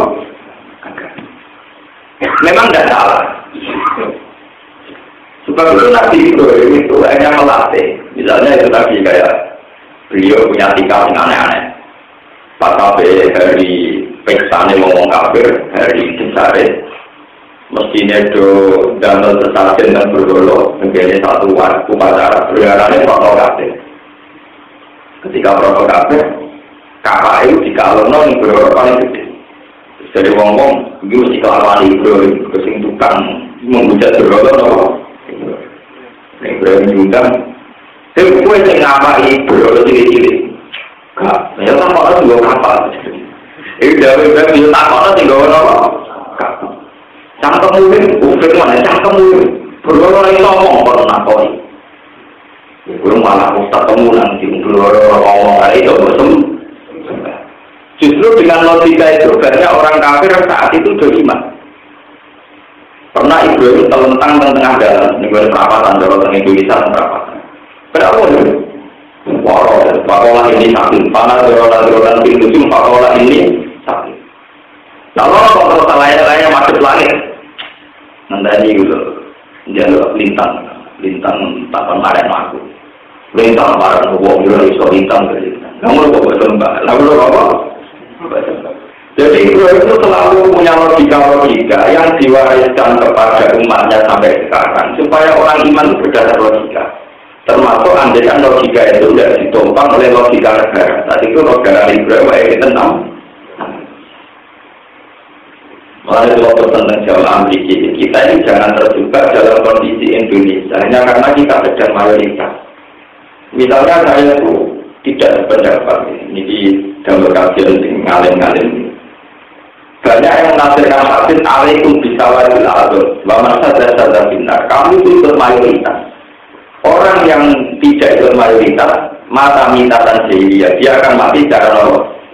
Memang tidak salah. Sebab itu Nabi Ibrahim itu hanya melatih misalnya itu tadi kayak beliau punya sikap yang aneh-aneh. Pas sampai hari peksane ngomong kafir, hari besare mestinya do damel sesajen dan berdolo menjadi satu upacara berharapnya provokatif. Ketika provokatif, kakak itu dikalono yang berharap paling gede. Jadi ngomong, itu mesti kelawan Ibrahim, kesing tukang menghujat berdolo, Ibrahim diundang. Tapi gue yang ngapain berdolo cilik-cilik. Ya tak kalau juga kapal. Ini dari dia tak kalau tinggal apa? Kapal. Cangkem mungkin, bukan mana cangkem mungkin. Berlalu lagi ngomong kalau nak koi. Belum malah ustaz temu nanti ngomong itu bosom. Justru dengan logika itu banyak orang kafir saat itu beriman. Pernah Ibrahim terlentang di tengah jalan, ini gue perapatan, jalan Indonesia perapatan. Kenapa ini? Pakola ini sakit, panas jalan pintu cium, pakola ini sakit. Lalu kalau salah-salahnya masuk langit, nanti gitu, jalur lintang tak kemarin aku, lintang kemarin aku bilang iso lintang, kamu lupa berlomba, lalu apa? Jadi Ibrahim itu selalu punya logika yang diwariskan kepada umatnya sampai sekarang supaya orang iman berdasar logika. Termasuk andaikan logika itu tidak ditumpang oleh logika negara. Tadi itu negara Ibrahim yang tenang. Mulai waktu tentang Jawa Amerika kita ini jangan terjebak dalam kondisi Indonesia hanya karena kita sedang mayoritas. Misalnya saya itu tidak sependapat ini di dalam kajian ngalim-ngalim. Banyak yang menafsirkan hadis alaikum bisawadil adzab wa man sadza binar. Kamu itu ikut mayoritas. Orang yang tidak ikut mayoritas mata mitatan jahiliyah, dia akan mati secara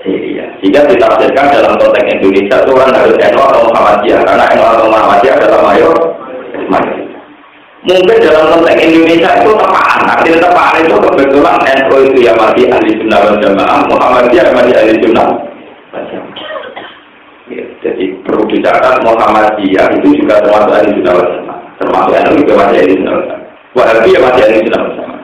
jahiliyah. Jika ditafsirkan dalam konteks Indonesia itu orang harus NU atau Muhammadiyah karena NU atau Muhammadiyah adalah mayoritas. Mungkin dalam konteks Indonesia itu tepaan. Artinya tepaan itu kebetulan NU itu ya masih ahli sunnah wal jamaah, Muhammadiyah masih ahli sunnah wal jamaah. Ya, jadi perlu dicatat Muhammadiyah itu juga termasuk ahli sunnah wal jamaah, termasuk NU juga masih ahli sunnah wal jamaah. Wahabi ya masih ahli sunnah wal jamaah.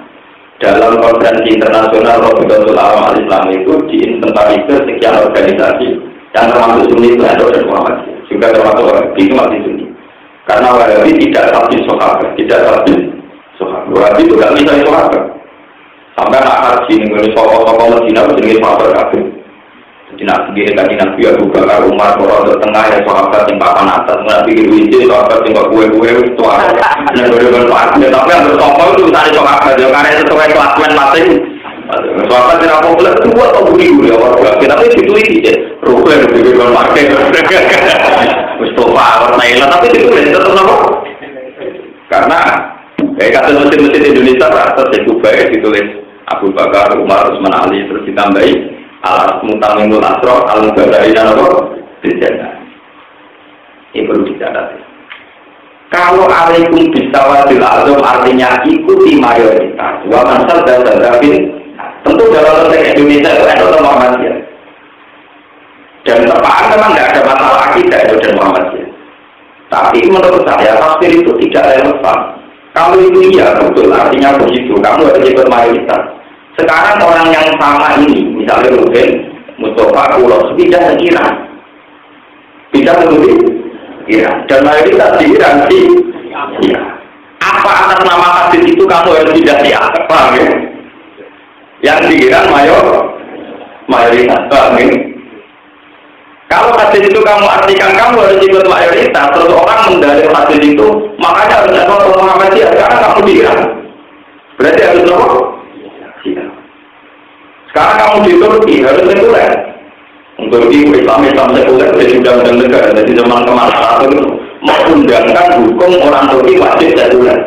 Dalam konferensi internasional Robiqatul Awam Al-Islam itu diinventarisir sekian organisasi yang termasuk Sunni itu NU dan Muhammadiyah, juga termasuk Wahabi itu masih Sunni. Karena Wahabi tidak tabdil sahabat, tidak tabdil sahabat. Wahabi itu tidak bisa sahabat. Sampai nak haji nih, soal Medina itu jenis sahabat kafir. Jadi nak begini kan Nabi Abu Bakar Umar kalau tengah ya sahabat yang papan atas, nggak pikir wujud sahabat yang kue itu ada. Nah tapi yang bersombong itu misalnya sahabat, ya karena sesuai kelasmen masing. Sahabat yang apa boleh dua atau beribu ya warga. Tapi itu ini rukun lebih bermarket. Mustafa warna hilang tapi itu tetap apa? Karena kayak kata mesin Indonesia atas itu baik ditulis Abu Bakar Umar Utsman Ali terus ditambahi alas mutamimul asro al-mubadari dan apa? Dijana. Ini perlu dicatat. Kalau alaikum bisawadil azam artinya ikuti mayoritas. Wa mansal dan sadabin. Tentu dalam konteks Indonesia itu ada Muhammadiyah. Dan tepaan memang tidak ada masalah akidah itu dan Muhammadiyah. Tapi menurut saya tafsir itu tidak relevan. Kalau itu iya betul artinya begitu. Kamu harus ikut mayoritas. Sekarang orang yang sama ini, misalnya Ruben, Mustafa, Kulos, tidak ke Iran. Tidak ke Iran. Dan mayoritas di Iran sih. Ya. Apa atas nama hadis itu kamu harus tidak dianggap, paham ya? Yang di Iran mayoritas, paham ya? Kalau hadis itu kamu artikan kamu harus ikut mayoritas, terus orang mendalil hadis itu, makanya harus ada Muhammadiyah karena kamu di Iran. Berarti harus apa? Sekarang kamu di Turki harus sekuler. Turki Islam sekuler jadi undang-undang negara. Jadi zaman Kemal Atatürk mengundangkan hukum orang Turki wajib sekuler.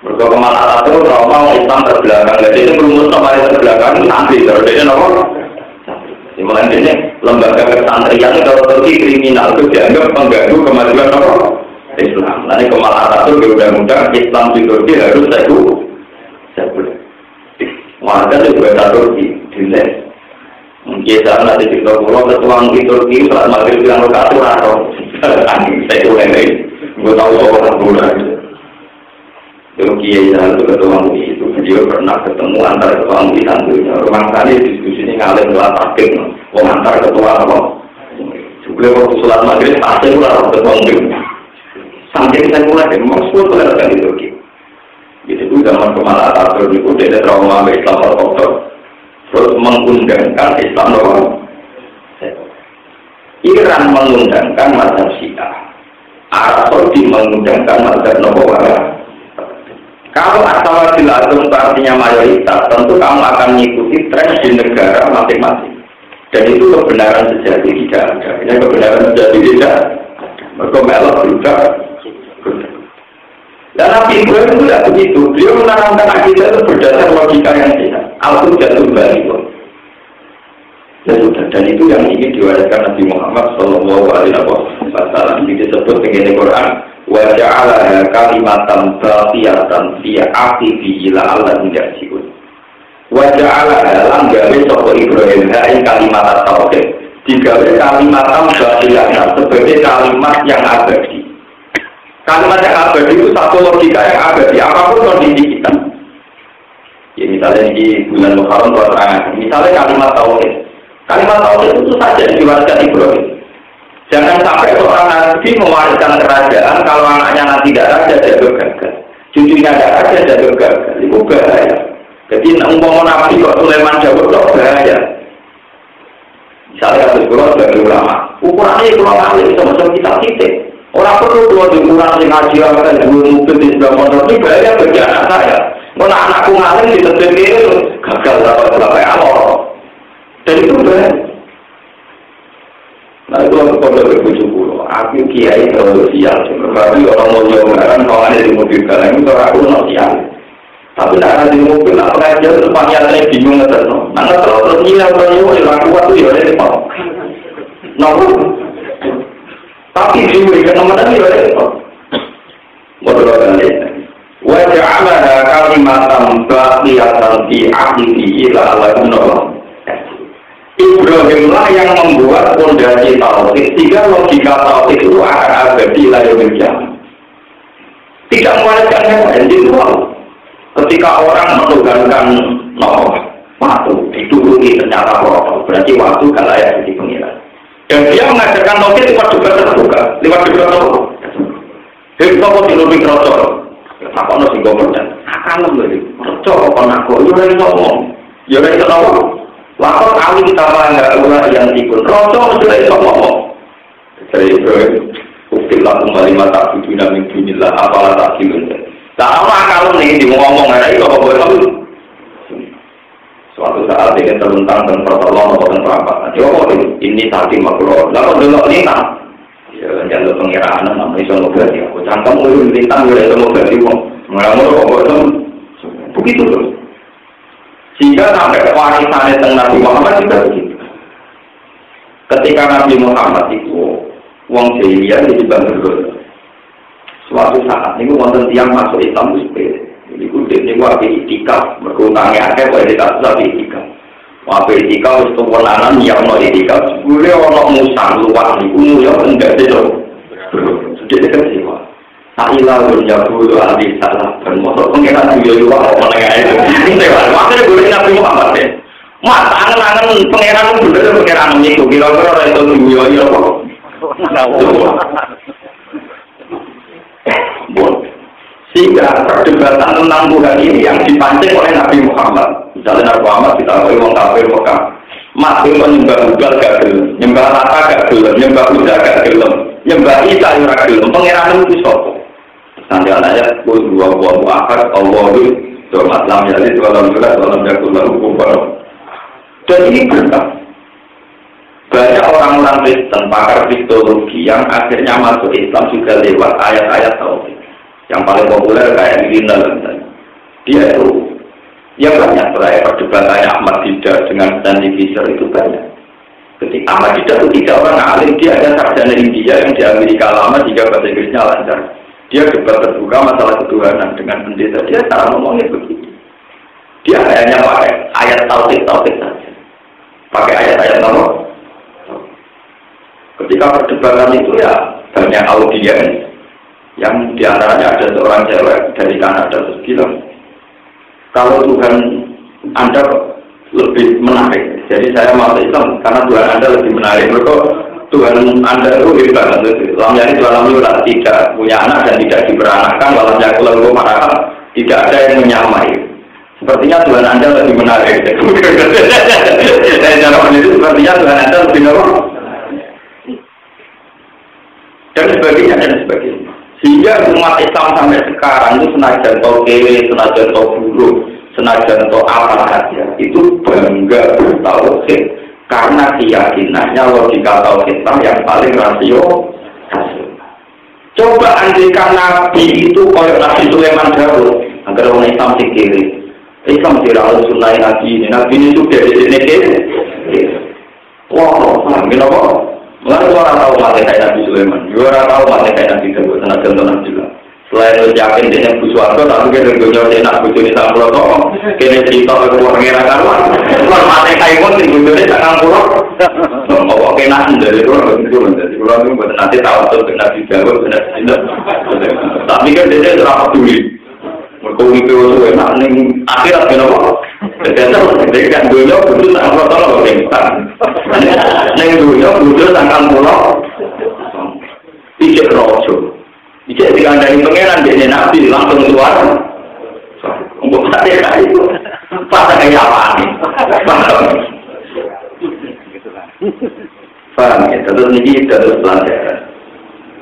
Berdoa Kemal Atatürk mau Islam terbelakang. Jadi itu berumus sama yang terbelakang nanti terus dia nomor. Dimulai ini lembaga kesantrian kalau Turki kriminal itu dianggap mengganggu kemajuan apa? Islam. Nanti Kemal Atatürk undang-undang Islam di Turki harus sekuler. Warga juga Turki, diles. Mungkin saat nanti di Pulau ketua di Turki saat maghrib bilang lokator atau angin saya ulai, gue tahu soal bulan. Turki ya itu ketua itu dia pernah ketemu antara ketua di santunya. Rumah kali diskusinya ngalir lewat taktik, antar ketua apa? Juga waktu sholat maghrib pasti ulah ketua sampai saya mulai memang semua terlihat di Turki. Itu zaman Kemal Atatürk itu tidak trauma Islam ortodoks terus mengundangkan Islam Iran mengundangkan mazhab Syiah, Arab Saudi mengundangkan mazhab Nabawi. Kalau asawadil azam artinya mayoritas, tentu kamu akan mengikuti tren di negara masing-masing. Dan itu kebenaran sejati tidak ada. Ini kebenaran sejati tidak ada. Mereka melok juga. Dan Nabi Ibrahim itu tidak begitu. Beliau menerangkan akidah itu berdasar logika yang sehat. Al-Qur'an jatuh balik. Ya sudah, dan itu yang ingin diwariskan Nabi Muhammad Sallallahu Alaihi Wasallam. Ini disebut dengan Quran. Wa ja'ala kalimatan baqiyatan fi aqibihi la'allahum yarji'un. Wa ja'ala lan gawe sapa Ibrahim hae kalimat tauhid. Digawe kalimat baqiyatan sebagai kalimat yang abadi. Kalimat yang abadi itu satu logika yang abadi apapun kondisi kita. Ya misalnya di bulan Muharram terang, misalnya kalimat tauhid. Kalimat tauhid itu saja diwariskan Ibrahim. Jangan sampai seorang nabi mewariskan kerajaan kalau anaknya nanti tidak raja dia gagal, cucunya tidak raja dia gagal, itu bahaya. Jadi umpama nabi kok Sulaiman Daud kok bahaya. Misalnya kasus pulau sebagai ulama, ukurannya pulau alim sama-sama kita titik. Orang perlu pulau ukuran yang ngaji akan dua mobil di sebelah motor ini bahaya bagi anak saya. Kalau anakku ngalim di tepi itu gagal berapa Allah. Dan itu bahaya. Nah itu aku pada berbujuk pulau. Aku kiai terlalu sial. Tapi orang mau jauh-jauh kalau ada di mobil kalian itu aku nak sial. Tapi tak ada di mobil lah. Pengajar depannya saya bingung ngeter. Nah terus nyilang banyak orang kuat itu ya repot. Nah tapi diberikan nomor ini ya repot. Modal kali. Waja'ala kalimatan baqiyatan fi akhirihi la'allahum Ibrahimlah yang membuat fondasi tauhid sehingga logika tauhid itu akan abadi layak berjalan. Tidak mewariskan yang lain di luar. Ketika orang menugaskan waktu dituruni ternyata kotor, berarti waktu gak layak jadi pengiran. Dan dia mengajarkan tauhid lewat juga terbuka, lewat juga terbuka. Dia bisa kok lebih krotor. Apa nasi gomornya? Akan lebih krotor apa nak? Yo dari ngomong, yo dari ngomong. Lapor kami kita enggak ulah yang ikut rocok sudah itu ngomong. Saya Ibrahim, uktilah kembali mata tujuh nabi dunillah apalah tak kilun. Tak apa kalau nih di ngomong ada itu apa boleh? Suatu saat ingin terlentang dan pertolongan dan perampasan. Coba ini tadi makro. Lalu dulu lintang. Ya jangan pengiraan namanya soal berarti. Aku cangkem ulun lintang juga itu berarti kok. Mengambil kok begitu tuh. Sehingga sampai warisannya tentang Nabi Muhammad juga begitu. Ketika Nabi Muhammad itu wong jahiliyah di Bangladesh, suatu saat ini wonten tiang masuk Islam itu sepele. Jadi kudet ini wabe itikaf, berhutangnya ada wabe itikaf tapi itikaf. Wabe itikaf itu kewenangan yang mau itikaf. Boleh orang musang luar di umum yang enggak jauh. Sudah kecewa. Sa'ilah berjabu ahli salah bermotor pengenan juga luar menengah itu. Ini makanya boleh Nabi Muhammad ya. Mas, angen-angen pengenan bener pengenan itu kira-kira itu dunia ya kok. Sehingga perdebatan tentang Tuhan ini yang dipancing oleh Nabi Muhammad. Misalnya Nabi Muhammad kita tahu orang kafir Mekah. Mas itu menyembah Buddha gak gelem, nyembah Lata gak gelem, nyembah Buddha gak gelem, nyembah Isa gak gelem. Pengenan itu sopo. Nanti ayat dua akar Allahu doa lam yalid wa lam yulad wa lam yakul lahu kufuwan. Dan ini berkah. Banyak orang-orang Kristen, pakar kristologi yang akhirnya masuk Islam juga lewat ayat-ayat tauhid. Yang paling populer kayak Lina dia itu ya banyak setelah perdebatannya Ahmad Didat dengan Stanley Fisher itu banyak. Ketika Ahmad Didat itu tidak orang alim, dia ada sarjana India yang di Amerika lama jika bahasa Inggrisnya lancar. Dia debat terbuka masalah ketuhanan dengan pendeta. Dia cara ngomongnya begitu. Dia hanya pakai ayat tauhid saja. Pakai ayat-ayat nomor. Ketika perdebatan itu ya banyak audiens yang diantaranya ada seorang cewek dari Kanada terus bilang, kalau Tuhan Anda lebih menarik, jadi saya masuk Islam karena Tuhan Anda lebih menarik. Mereka Tuhan Anda itu hebat. Lamanya itu alhamdulillah tidak punya anak dan tidak diperanakkan. Walamnya kalau marah tidak ada yang menyamai. Sepertinya Tuhan Anda lebih menarik. Dan cara itu sepertinya Tuhan Anda lebih menarik. Dan sebagainya. Sehingga umat Islam sampai sekarang itu senajan tau kiri, senajan tau buruk, senajan tau apa saja, itu bangga bertauhid. Karena keyakinannya logika tauhid yang paling rasio. Coba andikan Nabi itu koyok Nabi Sulaiman Daud, agar orang Islam kiri. Islam tidak sunnah Nabi ini sudah di kiri. Wah, kenapa? Mengenai orang tahu mati kayak Nabi Sulaiman, orang tahu mati kayak Nabi Daud, karena contohnya juga. Selain itu yakin dia busu aku, tapi kita juga nak busu di sana pulau toh, kini cerita ke orang era karuan. Kalau mati kayak pun di busu di sana pulau, mau kena dari pulau itu buat nanti tahu tuh Nabi Daud benar tidak. Tapi kan dia tidak peduli. Mereka itu enak nih akhirat kenapa? Jadi kan dunia busu sana pulau toh loh kan. Neng dunia busu sana pulau, tidak rojo. Jika dikandani pengenan dia Nabi langsung keluar. Untuk saya itu pada kayak apa nih? Paham ya? Terus ini terus pelajaran.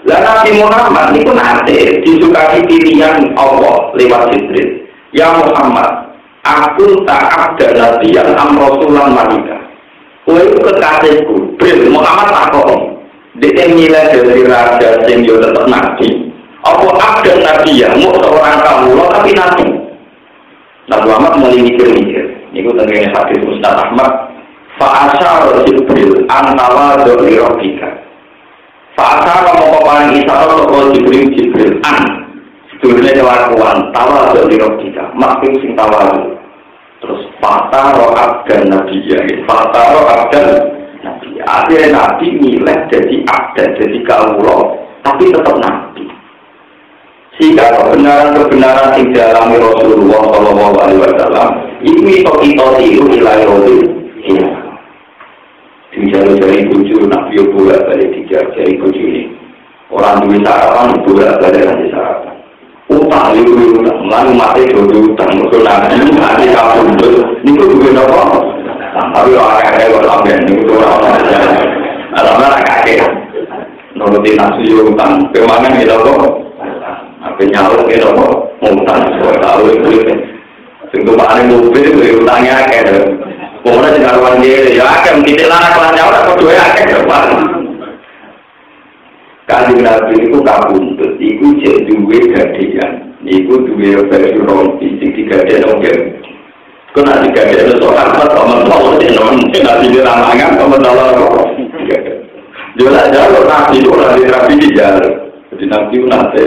Lah Nabi Muhammad itu nanti disukai pilihan Allah lewat Jibril. Ya Muhammad, aku tak ada nabi yang amrosulan manika. Kau itu kekasihku. Jibril Muhammad takut. Dia nilai dari raja sehingga tetap nabi. Apa ada nabi ya, mau seorang kamu, tapi nabi. Nabi Muhammad mulai mikir-mikir. Ini tentunya hadis Ustaz Ahmad. Fa'asyar Jibril antawa dari Rabbika. Fa'asyar mengopani isyarat soal Jibril an. Sebelumnya kelakuan tawa dari Rabbika. Makin sing tawa. Terus fa'asyar abdan nabi ya. Fa'asyar abdan nabi. Akhirnya nabi milih jadi abdan, jadi kaulah, tapi tetap nabi. Sehingga kebenaran yang dialami Rasulullah SAW itu kita tiru nilai Rasul. Dijari-jari bujur, Nabi bolak balik dijari bujur ini. Orang duit sarapan, bolak balik nanti sarapan. Utang, itu utang. Lalu mati jodoh utang. Nabi nanti kabur. Ini juga apa? Tapi orang-orang yang berlambian, itu orang-orang yang alamnya kakek. Nuruti nasi utang, kemangan kita kok. Apa nyaluk kita kok ngutang soal tahu itu, sehingga paling mobil itu utangnya akhir. Kemudian jika kawan dia, ya akhir kita lana kelas nyaluk atau dua akhir depan. Kanjeng Nabi itu kabuntut, itu cek dua gadian, itu dua versi rompi, tiga oke. Kena tiga itu soal apa? Teman tahu sih nanti di ramangan teman tahu. Jelas jalur Nabi itu Nabi di jalur, jadi Nabi nanti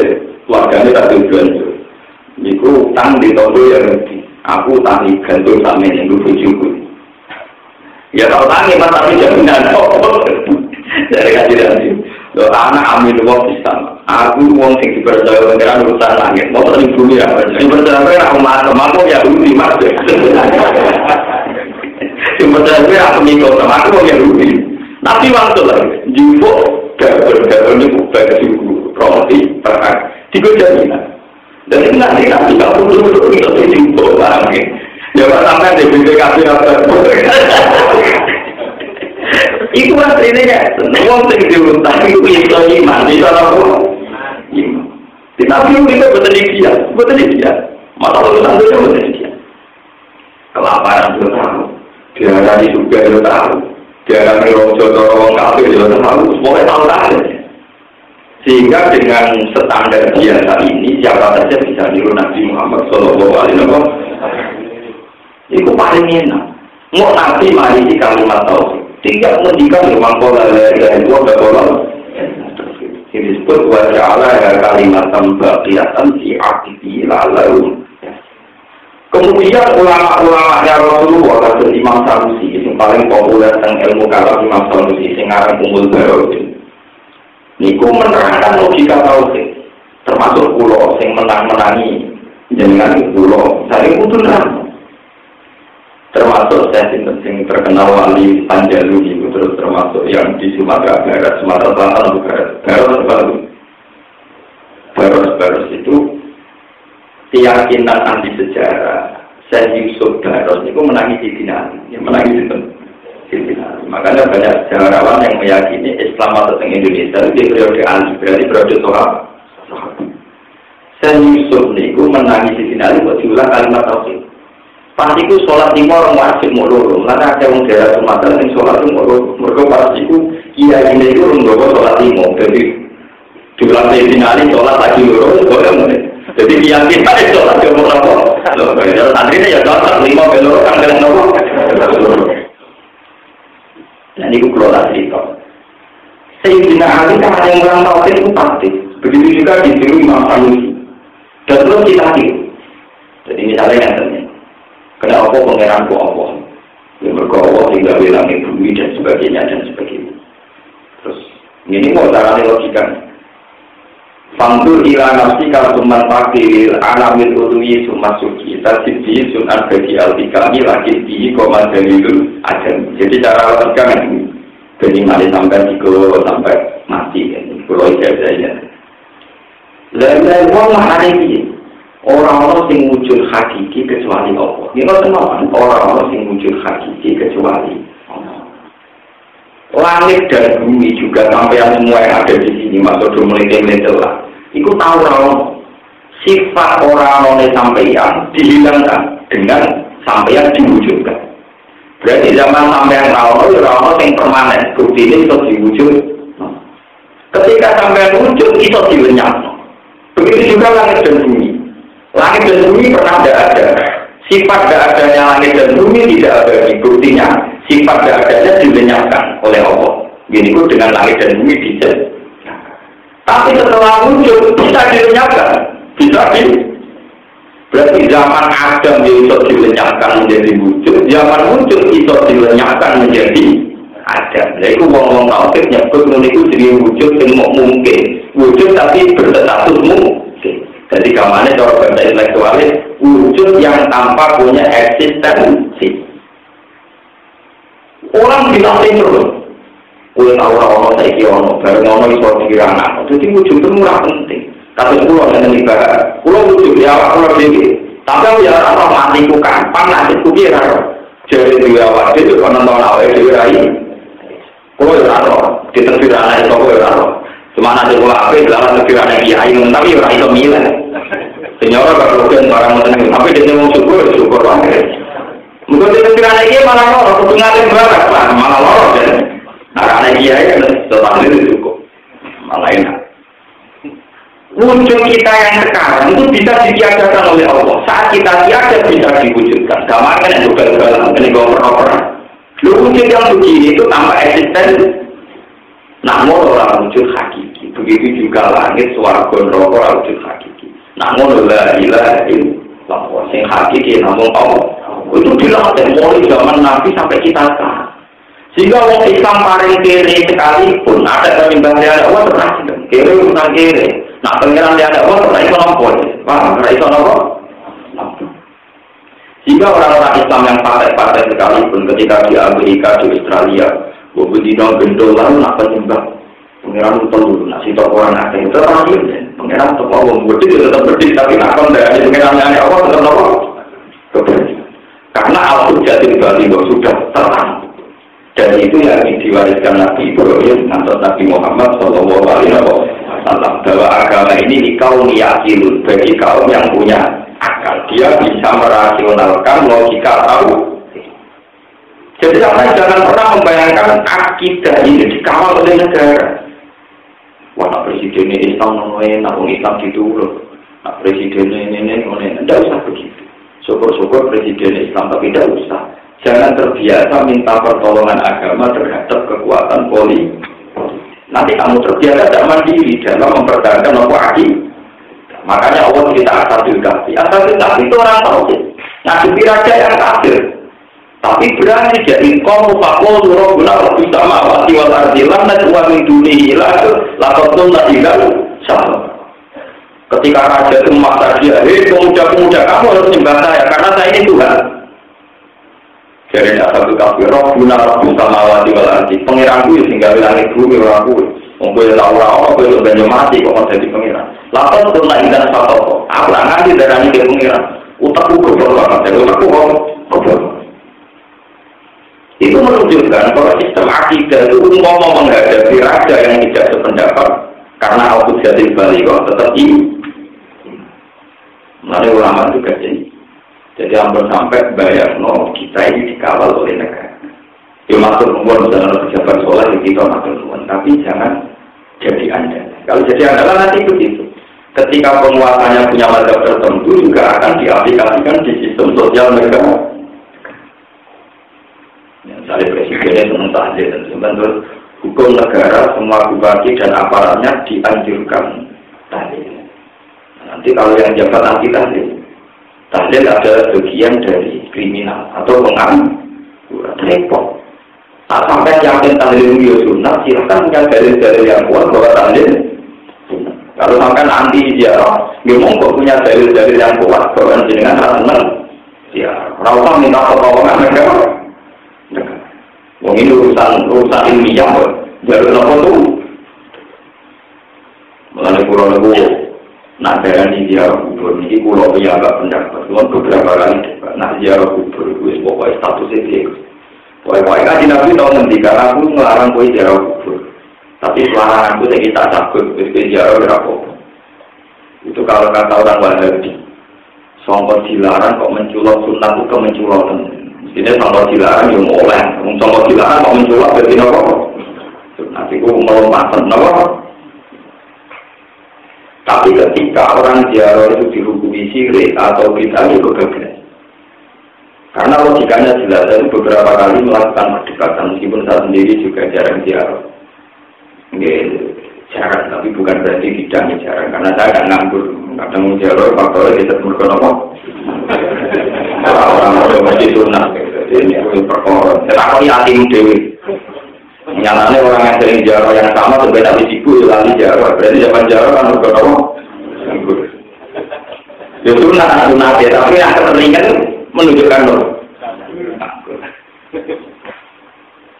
keluarganya tak tujuan itu. Niku utang di toko ya nanti. Aku tangi gantung sama yang dulu bujuku. Ya kalau tangi mas tapi jaminan toko. Dari kasih nanti. Lo anak amin wong Islam. Aku wong sing dipercaya pangeran urusan langit. Mau tadi bumi ya. Yang percaya aku aku ya bumi mas. Yang percaya aku mikir sama aku ya bumi. Tapi waktu lagi jumbo gagal ini bukan suku roti perak. Tiga jaminan. Dan ini nanti tidak perlu kita jumbo lagi. Jangan sampai di BPKB apa. Itu aslinya uang yang diutang itu bisa iman, bisa apa? Iman. Tapi kita betul dia. Masalah urusan itu betul dia. Kelaparan itu tahu, diarani juga itu tahu, diarani rojo atau orang kafir itu tahu, semuanya tahu aja. Sehingga dengan standar biasa ini siapa saja bisa niru Nabi Muhammad SAW. Itu paling enak. Mau Nabi mari di kalimat tauhid. Tidak mendikan memang pola dari dua berpola. Ini disebut wajah kalimat tambaqiyatan fi aqdi lalu. Kemudian ulama-ulamanya Rasulullah kata Imam Sanusi yang paling populer tentang ilmu kalam Imam Sanusi yang ngarang Ummul Barodin. Niku menerangkan logika tauhid, termasuk pulau yang menang-menangi dengan pulau dari kuturan. Termasuk saya yang terkenal wali Panjalu itu terus termasuk yang di Sumatera Barat, Sumatera Selatan, Baros itu keyakinan anti sejarah. Saya Yusuf Baros itu menangis di Dinali, menangis di Dinali. Makanya banyak sejarawan yang meyakini Islam masuk ke Indonesia di periode Ali, berarti periode Sohab. Saya Yusuf itu menangis di Dinali buat diulang kalimat tauhid. Pastiku sholat lima orang wajib mau loro. Karena ada yang daerah Sumatera yang sholat lima loro. Mereka pastiku iya ini itu untuk sholat lima. Jadi Diulang Sayyidina Ali sholat lagi lurus, jadi keyakinan sholat ke berapa? Kalau santrinya ya sholat 5 belur kan kalian nopo. Nah ini keluar cerita. Sayyidina Ali kan yang orang tahu itu pasti. Begitu juga ditiru Imam Sanusi. Dan terus kita tiru. Jadi misalnya yang tanya, kenapa pengeranku Allah? Yang berkawal hingga bilangin bumi dan sebagainya dan sebagainya. Terus ini mau cara logikanya. Fantur ila nafsi kalsuman fakir alamil utui sumasuki tasibbi sunan bagi al-bikami lagi di koma dalilul ajam. Jadi cara logika ini dari mali sampai diko sampai mati ini kalau ijazahnya. Lain-lain mana ini orang-orang yang wujud hakiki kecuali Allah. Ini teman orang-orang yang wujud hakiki kecuali Allah. Langit dan bumi juga sampai yang semua yang ada di sini masuk melete-melete lah. Iku tahu orang sifat orang-orang sampeyan dihilangkan dengan sampeyan diwujudkan. Berarti zaman sampeyan orang-orang yang permanen, bukti ini itu diwujud. Ketika sampeyan wujud itu dilenyap. Begitu juga langit dan bumi. Langit dan bumi pernah tidak ada. Sifat tidak adanya langit dan bumi tidak ada. Buktinya sifat tidak adanya dilenyapkan oleh Allah. Gini pun dengan langit dan bumi bisa. Tapi setelah wujud bisa dilenyapkan, bisa berarti zaman Adam bisa dilenyapkan menjadi wujud, zaman wujud bisa dilenyapkan menjadi Adam. Jadi wong-wong tauhid nyebut itu jadi wujud yang mungkin, wujud tapi berstatus mungkin. Jadi kamane cara bahasa intelektualis wujud yang tanpa punya eksistensi. Orang bilang terus. Kue tahu orang saya kiono, bareng orang iso dikirana. Jadi wujud itu murah penting. Tapi pulau yang negara, pulau wujud ya pulau ini. Tapi ya orang matiku kapan nasibku kira. Jadi dia awal itu kalau nonton awal itu rai. Pulau ya orang di terkirana itu pulau ya orang. Cuma nanti pulau apa dalam terkirana kiai, tapi orang itu milah. Senyora kalau bukan barang meneng, tapi dia mau syukur banget. Mungkin di terkirana ini malah orang kepengaruh berat, malah orang dan. Nah, karena dia ya tetap itu cukup, malah enak. Wujud kita yang sekarang itu bisa ditiadakan oleh Allah. Saat kita tiada bisa diwujudkan. Gambarkan yang juga ini pernah. Wujud yang begini itu tanpa eksisten. Namun orang wujud hakiki. Begitu juga langit, swarga, neraka wujud hakiki. Namun la ilaha illallah. Sing hakiki namun Allah. Itu dilatih mulai zaman Nabi sampai kita sekarang. Sehingga orang Islam paling kiri sekalipun ada penyembah dia ada Allah terus kiri urusan kiri. Nah pengiran dia ada Allah terus itu nopo, paham? Terus itu nopo. Sehingga orang-orang Islam yang partai-partai sekalipun ketika di Amerika di Australia, berbudina gendol lalu nak penyembah pengiran itu dulu. Nah si tokoh orang ada itu terakhir, pengiran tokoh orang berdiri tetap berdiri tapi nak dari pengiran dia ada Allah tetap nopo. Karena al-hujjah Bali sudah terang. Dan itu yang diwariskan Nabi Ibrahim atau Nabi Muhammad Shallallahu Alaihi Wasallam bahwa agama ini di kaum yakinun bagi kaum yang punya akal, dia bisa merasionalkan logika tahu. Jadi jangan pernah membayangkan akidah ini dikawal oleh negara. Wah, presiden ini Islam enak, orang Islam gitu loh. Nah, presiden ini tidak usah begitu. Syukur-syukur presiden Islam tapi tidak usah. Jangan terbiasa minta pertolongan agama terhadap kekuatan politik. Nanti kamu terbiasa tidak mandiri dalam mempertahankan apa akidah. Makanya Allah kita asadil kahfi. Asadil kahfi itu orang tahu. Ngadepi raja yang kafir. Tapi berani jadi kaum fakul rabbuna rabbis samawati wal ardi lam nad'u min dunihi laqad ilaha salam. Ketika raja itu memaksa dia, hei pemuda-pemuda kamu harus menyembah saya karena saya ini Tuhan. Jadi asal kafir rabbuna rabbis samawati wal ardi. Pengiranku sehingga langit bumi orang kuwi. Wong kowe ora ora kowe udah mati kok jadi pengiran. Lapan tunai dan satu. Aku lah nganti darani ke pengiran. Utakku goblok banget. Utakku goblok. Itu menunjukkan bahwa sistem akidah itu umpama menghadapi raja yang tidak sependapat karena aku jadi Bali kok tetap ini. Mari ulama juga jadi hampir sampai bayar kita ini dikawal oleh negara. Ya maksud membuat misalnya pejabat sekolah kita maksud tapi jangan jadi Anda. Kalau jadi andalan nanti begitu. Ketika penguasanya punya mazhab tertentu juga akan diaplikasikan di sistem sosial negara. Misalnya presidennya senang tahlil dan sebenarnya hukum negara semua bupati dan aparatnya dianjurkan tahlil. Nanti kalau yang jabat anti tahlil adalah bagian dari kriminal atau pengangguran repot. Nah, sampai yakin tahlil itu sunnah, silahkan punya dalil-dalil yang kuat bahwa tahlil. Kalau sampai anti ziarah, gimana kok punya dalil-dalil yang kuat bahwa jenengan senang ziarah. Orang minta pertolongan negara. Wong ini urusan ilmiah, jalur apa tuh? Mengenai pulau Lewu, nak darani ziarah kubur, ini pulau yang agak pendapat. Tuhan beberapa kali debat, nak ziarah kubur, gue pokoknya statusnya dia. Pokoknya kan Nabi tahu nanti, karena aku melarang gue ziarah kubur. Tapi pelarangan itu kita takut, gue ziarah berapa? Itu kalau kata orang Wahabi, songkot dilarang kok menculok sunnah itu kemenculokan. Ini songkot dilarang yang oleh, songkot dilarang kok menculok berarti apa? Nanti gue melompatan, apa? Tapi ketika orang ziarah itu dihukumi syirik atau kita itu kegagalan. Karena logikanya jelas, saya beberapa kali melakukan perdebatan, meskipun saya sendiri juga jarang ziarah. Jarang, tapi bukan berarti tidak jarang, karena saya tidak nganggur. Kadang ziarah, faktornya kita berkata apa? Orang-orang masih sunnah, ini perkara. Tetapi hati dewi. Nyatanya orang yang sering ziarah yang sama sebenarnya di siku lali ziarah. Berarti zaman ziarah kan berkata apa? Nganggur. Ya sunnah dia, tapi yang terlingan menunjukkan loh.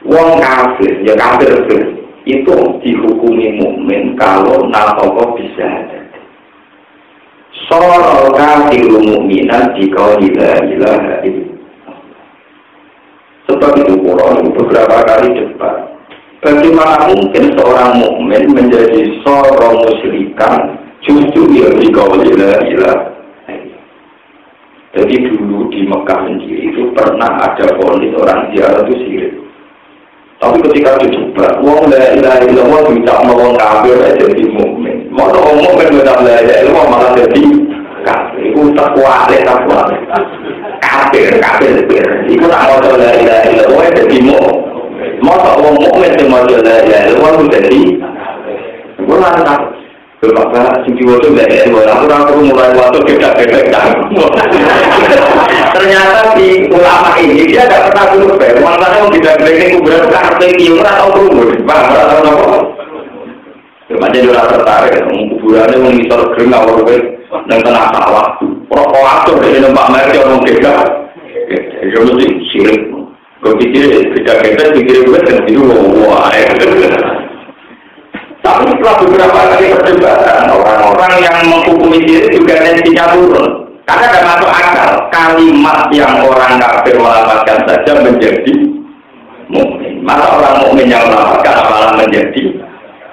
Wong kafir, ya kafir itu dihukumi mukmin kalau nafkah bisa ada. Soal kafir mukminan jika la ilaha illallah. Sebab itu Quran beberapa kali debat. Bagaimana mungkin seorang mukmin menjadi seorang musyrikan justru dia jika la ilaha illallah. Jadi dulu di Mekah sendiri itu pernah ada vonis orang ziarah itu syirik. Tapi ketika dicoba, wong la ilaha illallah tidak mau kafir jadi mukmin. Mau wong mukmin tidak la ilaha illallah malah jadi kafir. Itu takwa. Kafir. Itu tak mau la ilaha illallah jadi mukmin. Mau wong mukmin yang mau la ilaha illallah jadi bukan tak. Bapak sing diwaca lek aku mulai waktu beda-beda. Ternyata di ulama ini dia tidak pernah berubah. Makanya yang tidak boleh kuburan kartu kiur atau kubur. Atau apa? Macam dia tertarik. Kuburannya mengisor kering awal dan kena sawah. Provokator dari tempat mereka orang beda. Jadi mesti sirik. Kau pikir beda-beda pikir dan itu wah. Tapi setelah beberapa kali perdebatan, orang-orang yang menghukumi diri juga tensinya turun. Karena tidak masuk akal kalimat yang orang kafir melamatkan saja menjadi mukmin. Masa orang mukmin yang melamatkan malah menjadi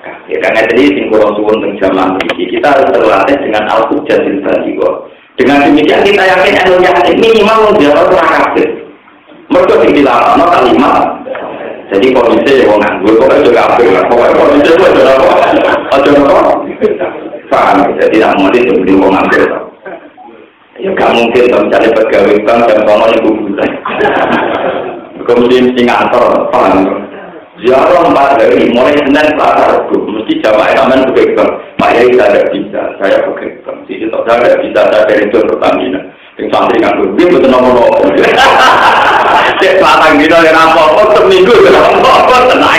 kafir. Karena jadi singkuran suwun teng zaman ini kita harus terlatih dengan al-hujjatil baligha. Dengan demikian kita yakin minimal menjawab orang kafir. Mereka dilarang kalimat. Jadi kondisi yang nganggur, pokoknya juga kafir lah. Pokoknya kondisi itu adalah apa? Paham, jadi tidak mungkin seperti orang nganggur. Ya gak mungkin kalau mencari pegawai bank dan ngomongnya kuburan. Kemudian si ngantor, paham. Ziarah 4 hari, mulai Senin Selasa Rabu, mesti jamaah aman pegawai bank. Pak Yai saya tidak bisa, saya pegawai bank. Jadi saya tidak bisa, saya direktur Pertamina. Yang santri nganggur, dia betul nomor-nomor. Cek pelatang dino yang apa-apa, seminggu apa-apa, tenang.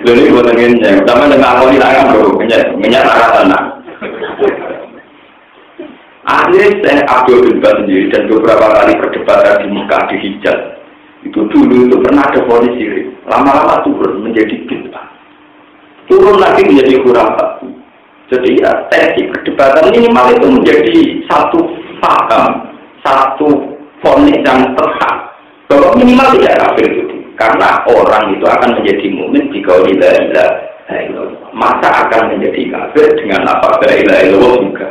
Lalu ini buat tenginnya, sama dengan aku ini tangan bro, menyatakan tenang. Akhirnya saya Abdul bin Bas sendiri dan beberapa kali perdebatan di Mekah, di Hijaz. Itu dulu itu pernah ada vonis syirik. Lama-lama turun menjadi bid'ah. Turun lagi menjadi khurafat. Jadi ya, teknik perdebatan minimal itu menjadi satu paham, satu vonis yang tetap bahwa minimal tidak kafir itu. Karena orang itu akan menjadi mukmin jika la ilaha illallah. Maka akan menjadi kafir dengan apa la ilaha illallah juga.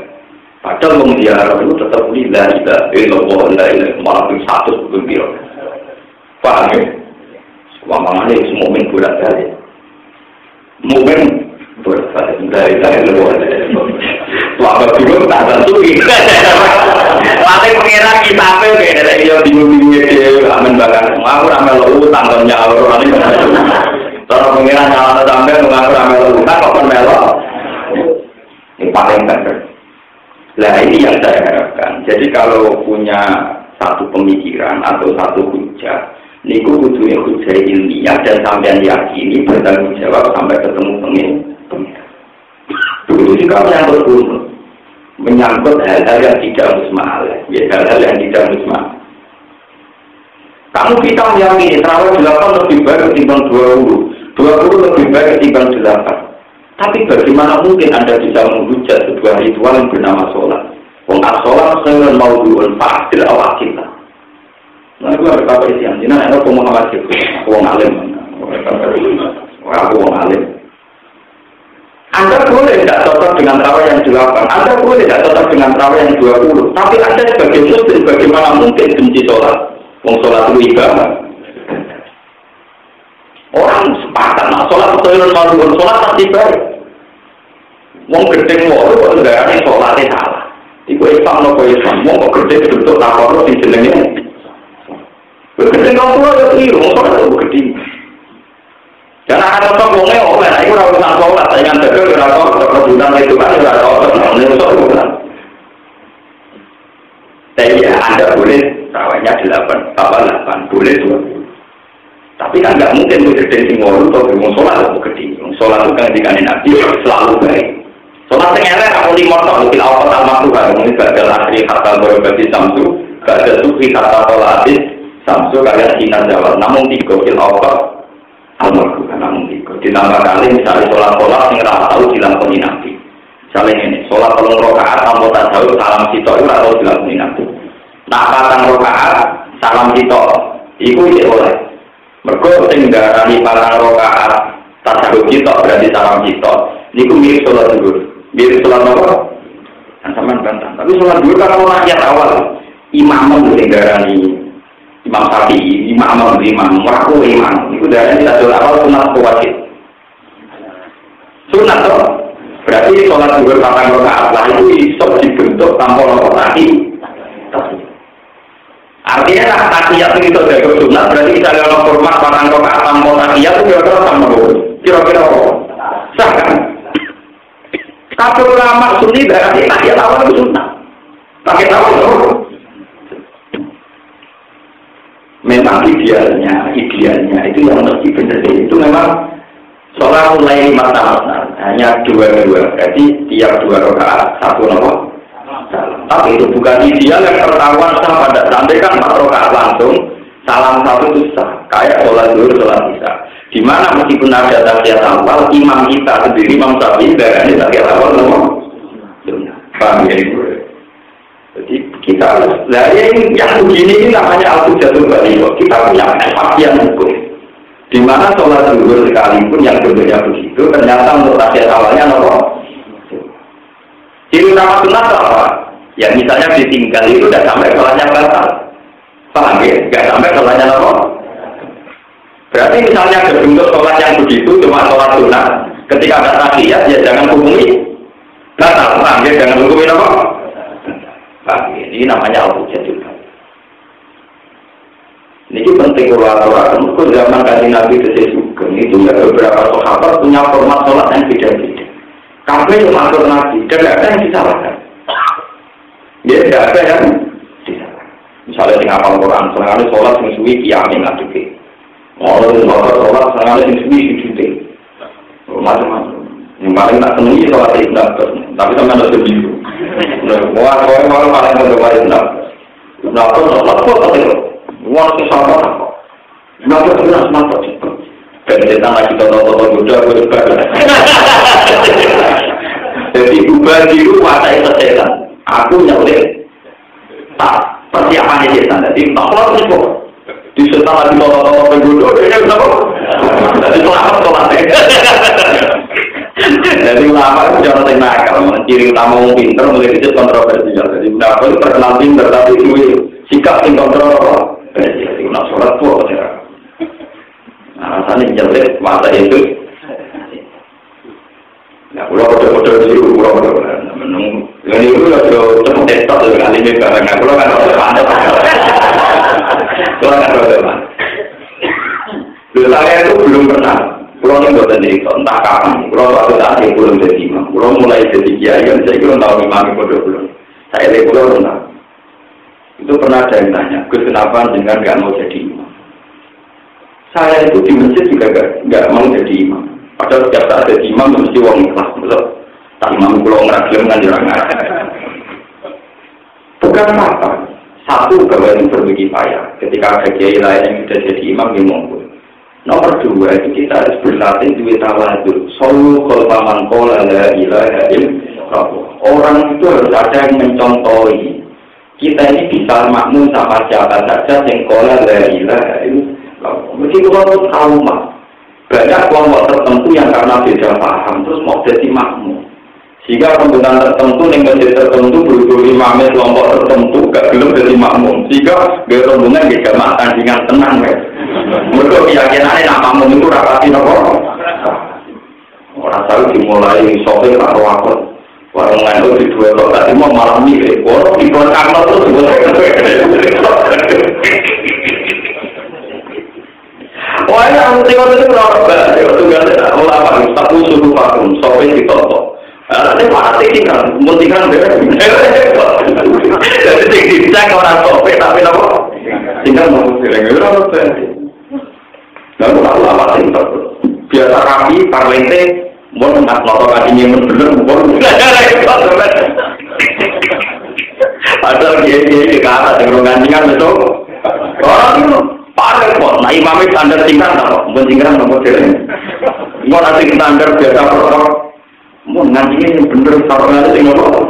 Padahal mengiyarat itu tetap la ilaha illallah, la ilaha malah satu berbeda. Paham ya? Semuanya mukmin bolak-balik. Mukmin Dari luar. Suara dulu tak tentu. Paling pengira kita dari dia bingung-bingung dia aman banget. Aku ramai utang dan nyawa orang ini. Kalau pengira nyawa sampai mengaku ramai utang kok melo. Ini paling benar. Nah ini yang saya harapkan. Jadi kalau punya satu pemikiran atau satu hujah, niku kudunya hujah ilmiah dan sampean yakini bertanggung jawab sampai ketemu pengiran. Dulu juga menyangkut hal-hal yang tidak musma'al, ya hal-hal yang tidak musma'al. Kamu kita meyakini terawih 8 lebih baik ketimbang 20 lebih baik ketimbang 8. Tapi bagaimana mungkin Anda bisa menghujat sebuah ritual yang bernama sholat? Sholat saya mau duel fadil awal kita. Nah, itu ada kabar isian. Ini ada Muhammad Jibril, orang alim. Orang alim. Anda boleh tidak cocok dengan terawih yang 8. Anda boleh tidak cocok dengan terawih yang 20. Tapi Anda sebagai muslim, bagaimana mungkin benci sholat? Sholat itu ibadah. Orang sepakat, nah sholat betul mau duel sholat pasti baik. Gedeng wae kok ndarani salate salah. Iku Islam nopo Islam, kok gedeng bentuk lapor sing jenenge. Gedeng kok ora keliru, ora gedeng. Jangan ada wonge oleh nek ora urusan salat, dengan dhewe ora kok kebutuhan itu kan ora kok. Tapi Anda boleh rawanya 8, boleh 20. Tapi kan nggak mungkin gedeng sing ngono to wong salat kok gedeng. Salat itu kan dikane Nabi selalu baik. Soalnya ternyata aku lima tahun mungkin awal sama Tuhan mungkin gagal asri kata berbagi samsu gagal sufi kata tolatis samsu kalian sinar jawab namun 3 kil awal almarhum namun 3 ditambah kali misalnya sholat yang rata tahu dilakoni Nabi misalnya ini sholat tolong rokaat tanpa tak tahu salam sitok itu atau dilakoni Nabi nah patang rokaat salam sitok itu tidak boleh mereka tinggalani patang rokaat tak tahu sitok berarti salam sitok ini mirip sholat dulu biar sholat apa? Sama bantah. Tapi sholat dulu kalau rakyat awal imam mendengarani imam Syafi'i, imam aku imam. Itu dari satu awal sunat wajib. Sunat toh. Berarti sholat dulu patang rakaat lah itu isok dibentuk tanpa nopo tadi. Artinya tahiyat itu dari sunat berarti kita lihat format patang rakaat tanpa tahiyat itu kira-kira sama kira-kira sah kan? Tapi ulama sunni berarti tahiyat awal itu sunnah. Tahiyat awal itu memang idealnya itu yang mesti benar itu memang sholat mulai mata-mata hanya 2 berarti tiap 2 rakaat 1 nomor. Tapi itu bukan ideal yang tertawan sah pada sampai kan 4 rakaat langsung salam 1 itu sah kayak sholat zuhur sholat isya. Di mana meskipun ada tahiyat awal, imam kita sendiri, Imam Syafi'i, dari tahiyat awal nomor paham ya itu. Jadi kita harus, yang begini ini namanya al-hujatul baligh. Kita punya kepastian hukum. Di mana sholat zuhur sekalipun yang berbeda begitu, ternyata untuk tahiyat awalnya nomor. Ciri utama sunat apa? Ya misalnya ditinggal itu sudah sampai sholatnya batal. Paham ya? Tidak sampai sholatnya nomor. Berarti misalnya ada bentuk sholat yang begitu, cuma sholat sunat, ketika ada tahiyat, ya jangan hukumi batal, ya jangan hukumi apa? Ini namanya al-hujjah juga. Ini penting ulama-ulama, itu zaman kaji Nabi Keseh Sugeng, itu beberapa sahabat punya format sholat yang beda-beda. Kabeh itu maksud Nabi, dan tidak ada yang disalahkan. Ya, tidak ada yang disalahkan. Misalnya di ngapal Quran, selama sholat yang suwi kiamin ngaduknya. Orang yang sholat sangat yang sendiri cuti, macam-macam. Yang paling tak senangi sholat islam, tapi sama ada sebiru. Wah, kau yang paling berdoa islam. Kenapa sholat kok tak ada? Wah, itu sama apa? Kenapa tidak semata? Dan kita lagi tonton muda berubah. Jadi ubah diri watai sesetan. Aku nyelip. Tak persiapannya setan. Jadi tak sholat itu. Di setelah lagi tolong pengguna, ini kenapa? Jadi selamat sholatnya. Jadi ulama itu jangan yang nakal. Ciri utama orang pinter mulai kecil kontroversial. Jadi kenapa itu terkenal pinter, tapi itu sikap yang kontroversial. Jadi nak sholat itu apa? Alasannya jelek, masa itu. Nah, pulau itu pulau menung. Yang itu kalau cepet testok kali ini barang. Pulau kan harus pandai. Pulau kan harus pandai. Saya itu belum pernah. Pulau ini buatan diri, entah kapan. Pulau suatu saat yang belum jadi imam. Pulau mulai jadi kiai, saya belum tahu imam itu belum. Saya lihat pulau pernah. Itu pernah ada yang tanya, Gus kenapa dengan nggak mau jadi imam? Saya itu di masjid juga nggak mau jadi imam. Padahal setiap saat jadi imam mesti uang ikhlas, betul. Tak imam pulau ngeragilem kan jarang. Bukan apa. Satu bahwa itu berbagi payah. Ketika ada kiai lain yang sudah jadi imam yang monggo. Nomor dua itu kita harus berlatih duit tawadhu. Solu kholfaman kola la ilaha illallah. Orang itu harus ada yang mencontohi. Kita ini bisa makmum sama siapa saja yang kola la ilaha illallah. Mesti kita tahu mak. Banyak kelompok tertentu yang karena beda paham terus mau jadi makmum. Jika penggunaan tertentu yang masjid tertentu berhubung imamnya kelompok tertentu gak belum jadi makmum. Jika berhubungan di jamaah tandingan tenang ya. Mereka keyakinannya nak makmum itu rapati nopo. Orang tahu dimulai sopir atau wakil. Warung itu di dua tahun tadi mau malam mirip. Orang di bawah kamar terus wah ya, tengok itu berapa? Tengok ulama satu suruh vakum, sopir ditotok. Nanti mana tinggal, tinggal beres. Jadi dicek orang sopir tapi apa? Tinggal mau tinggal beres. Lalu ulama tinggal. Biasa rapi, parlente, mau nak notok kakinya bener, mau. Padahal dia di atas dengan gantingan betul. Orang itu paling kok, nah imamnya standar tingkat apa? Tingkat nomor jalan. Mau nanti standar biasa perok, mau nanti yang bener taruh nanti tinggal apa?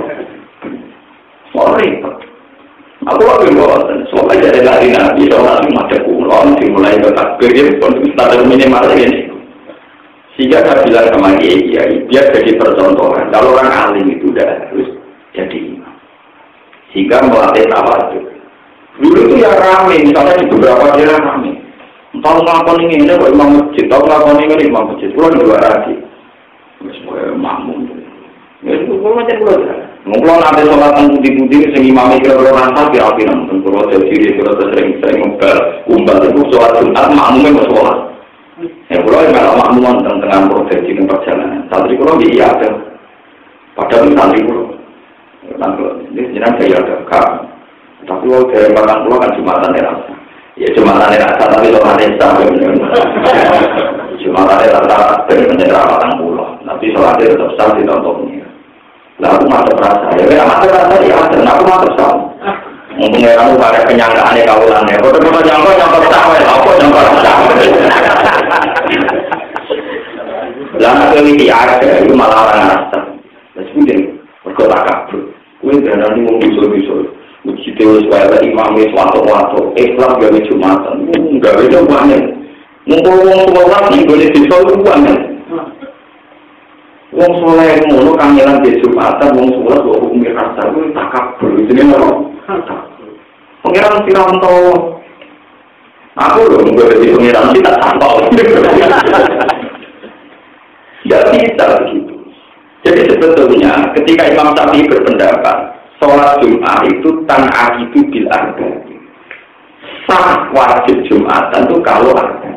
Sorry, aku lagi buat, soalnya jadi lari nabi, soalnya macam kulon, dimulai ke takbir, standar minimal ini. Sehingga saya bilang sama kiai, biar jadi percontohan. Kalau orang alim itu udah harus jadi imam. Sehingga melatih tawadhu. Dulu itu ya rame, misalnya di beberapa daerah rame. Tahu ngakon ini kok imam masjid, tahu ngakon ini imam masjid. Pulau dua lagi, semuanya makmum. Ya itu pulau macam pulau. Pulau nanti sholat putih-putih, sing imam itu kalau rasa kira-kira nonton pulau jadi pulau sering umbal itu sholat Jumat makmumnya mau sholat. Ya pulau yang kalau makmum tengah prosesi dan perjalanan. Santri pulau dia ada, padahal santri pulau. Ini jenang saya ada. Tapi kalau dari belakang pulau kan Jumatan rasa. Ya Jumatan rasa tapi orang desa. Jumatan rasa benar-benar belakang pulau. Tapi sholatnya tetap sah di tontonnya. Lalu masuk rasa. Ya kan masuk rasa ya. Dan aku masuk sah. Mungkin kamu pada penyanggaannya kaulannya. Kalau cuma nyangkut sama ya. Aku nyangkut sama. Lalu keliti ada. Itu malah orang rasa. Terus kemudian berkota kabur. Kemudian darah ini mau bisul-bisul. Uji teori supaya imamnya suatu-suatu Islam gawe Jumatan enggak beda banyak ngomong sholat nih boleh disolong banyak wong soleh ngono kangelan di Jumatan wong sholat kok hukum kasar itu takabur jadi apa? Pengiran Tiranto aku loh nggak jadi pengiran kita tampau tidak bisa begitu. Jadi sebetulnya ketika Imam Syafi'i berpendapat sholat Jumat itu tanah itu bil arba. Sah wajib Jumatan itu kalau ada.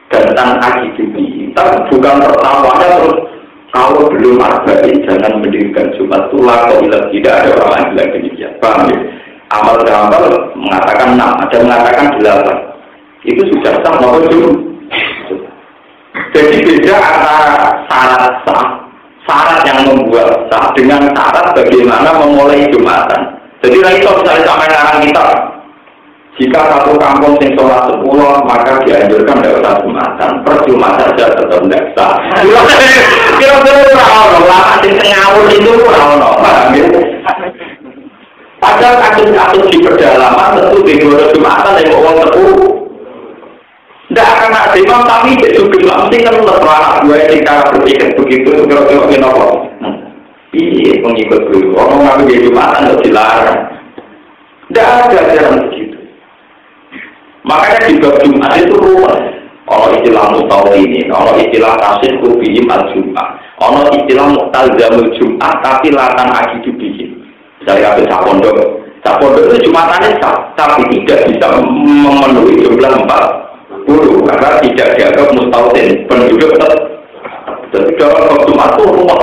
Dan tanah itu kita bukan pertamanya terus kalau belum ada jangan mendirikan Jumat itu lakukan tidak ada orang yang bilang demikian. Paham ya? Amal mengatakan 6, ada mengatakan 8. Itu sudah sah maupun belum. Jadi beda antara syarat sah. Syarat yang membuat sah dengan syarat bagaimana memulai Jumatan. Jadi itu misalnya sampai ngarang kita. Jika satu kampung yang sholat 10, maka dianjurkan tidak usah Jumatan. Per Jumat saja tetap tidak sah. Kira-kira orang-orang yang ngawur itu orang-orang. Padahal kasus-kasus di pedalaman tentu di luar Jumatan yang orang teguh. Tidak akan ada imam tapi juga mesti kan terlalu dua yang cara berpikir begitu kira-kira kenapa? Iya pengikut dulu orang ngambil di Jumatan tidak dilarang. Tidak ada ajaran begitu. Makanya di bab Jumat itu ruwet. Kalau istilah mustahil ini, kalau istilah kasih kubihim al-Jum'ah. Ono istilah muqtazamul Jumat tapi latan akidu bihi. Misalnya kabeh pondok itu Jumatannya sah, tapi tidak bisa memenuhi jumlah 40 karena tidak dianggap mustautin penduduk tetap. Jadi kalau Jumat itu rumah.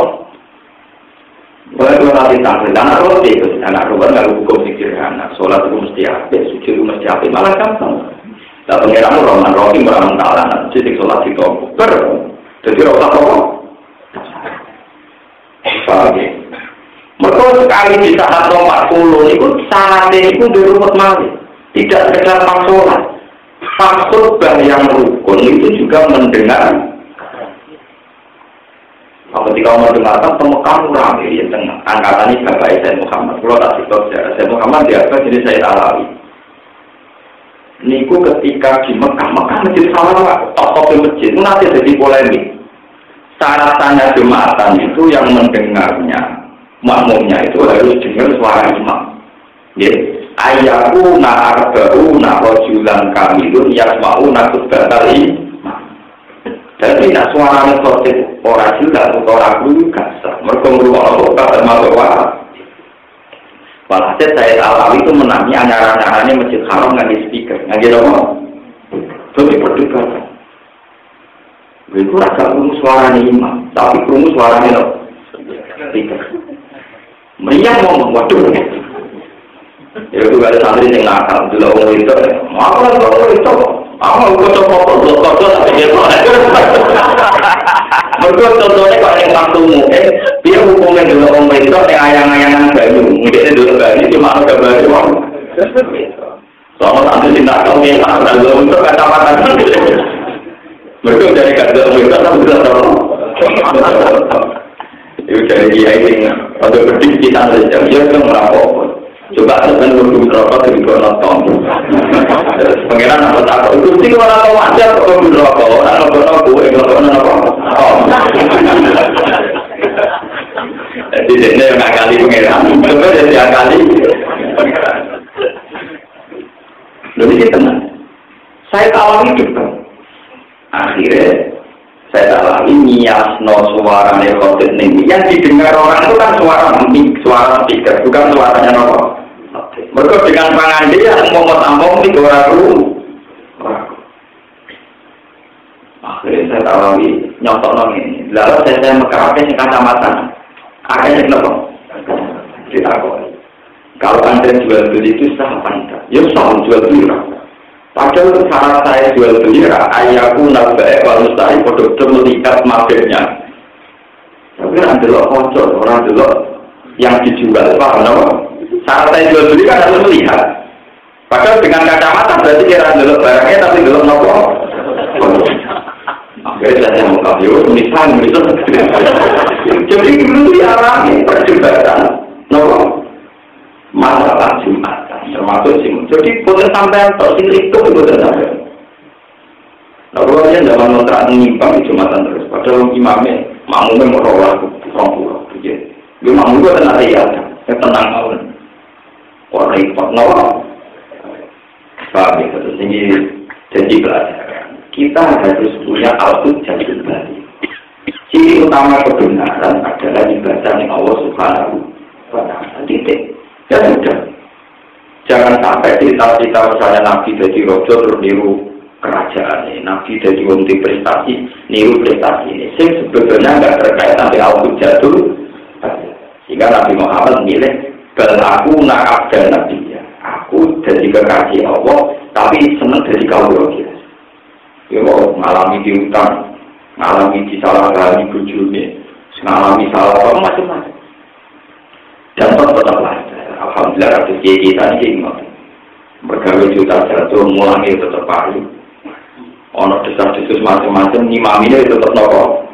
Kalau nanti tanggal anak roti, anak rumah nggak hukum sederhana. Sholat itu mesti apa, suci itu mesti apa, malah gampang. Nah pengiran Roman roti meramun talan, jadi sholat itu ber. Jadi rasa apa? Pagi. Mereka sekali di saat 40 itu saat itu dirumut malih. Tidak sekedar sholat. Khutbah yang rukun itu juga mendengar. Ketika mendengarkan temukan ramai di tengah angkatan ini Bapak Sayyid Muhammad. Kalau tak cerita sejarah Sayyid Muhammad diapa jadi Sayyid Alawi. Niku ketika di Mekah masjid Salawat, tokoh masjid itu nanti jadi polemik. Syaratnya jumatan itu yang mendengarnya, makmumnya itu harus dengar suara imam. Ayaku na'arba'u na'rojulan kamilun yasma'u na'kudbatal imam. Jadi nak suaranya seperti orang jelas, orang dulu kasar. Mereka merubah termasuk wahab. Walhasil Sayyid Alawi itu menangi anyaran-anyarannya Masjid Haram nggak di speaker, nggak di nomor. Jadi perdebatan. Itu agak kurung suaranya imam, tapi kurung suaranya speaker. Meriah ngomong, waduh. Ya itu ada santri yang nakal, dulu orang itu, malah orang itu, aku foto-foto, tapi dia mereka contohnya kalau yang waktumu, dia hukumnya dulu orang itu, yang ayang-ayangan banyu, mungkin dulu banyu cuma ada banyu. Soalnya santri yang nakal, yang nakal, dulu untuk kata-kata. Mereka dari kata mereka tak bisa tahu. Itu dari dia ini, ada berdiri saja, dia kan merapok. Coba teman berdua rokok dari nonton. Pengiran apa tak? Itu sih kalau tahu aja kok berdua rokok, orang rokok gue rokok. Jadi dia yang kali pengiran, coba dia kali. Lalu kita tenang. Saya tahu hidup kan. Akhirnya saya alami niasno suara nekotit ini yang didengar orang itu kan suara speaker, bukan suaranya rokok. Mereka dengan pangandi yang ngomong-ngomong itu orang dulu. Akhirnya saya alami nyontok ini. Lalu saya mengkerapin yang kacamata. Akhirnya kenapa? Ditakoi. Kalau anda jual beli itu sah apa enggak? Ya sah jual beli. Padahal cara saya jual beli, ayahku nabai kalau saya produk melihat mabeknya. Tapi adalah kocok, orang adalah yang dijual, paham no? Cara saya jual beli kan harus melihat. Padahal dengan kacamata berarti kira adalah barangnya, tapi belum nopo. Akhirnya saya mau kasih tulisan. Jadi dulu diarahkan perdebatan, nopo masalah Jumatan. Termasuk sih, jadi boleh sampai atau sing itu boleh sampai. Lalu dia zaman kontrak menyimpang di Jumatan terus. Padahal imamnya, makmumnya merolak orang pulau. Dia makmum itu tenang ya, tenang awal. Orang ikut nawal. Paham ya, terus ini jadi pelajaran. Kita harus punya output jadi kembali. Ciri utama kebenaran adalah dibaca oleh Allah Subhanahu wa Ta'ala. Titik. Dan sudah. Jangan sampai cerita-cerita misalnya Nabi jadi rojo terus niru kerajaan ini, Nabi jadi wonti prestasi, niru prestasi ini. Sing sebetulnya nggak terkait sampai output jatuh. Sehingga Nabi Muhammad milih belaku naab dan Nabi ya. Aku jadi kekasih Allah, tapi senang jadi kaum biasa. Ya mengalami di utang, mengalami di salah kali bujurnya, mengalami salah macam-macam. Dan tetap alhamdulillah ada kita ini bergawe juta jatuh mulai tetap paru. Ono desas-desus macam-macam imamnya itu tetap nopo.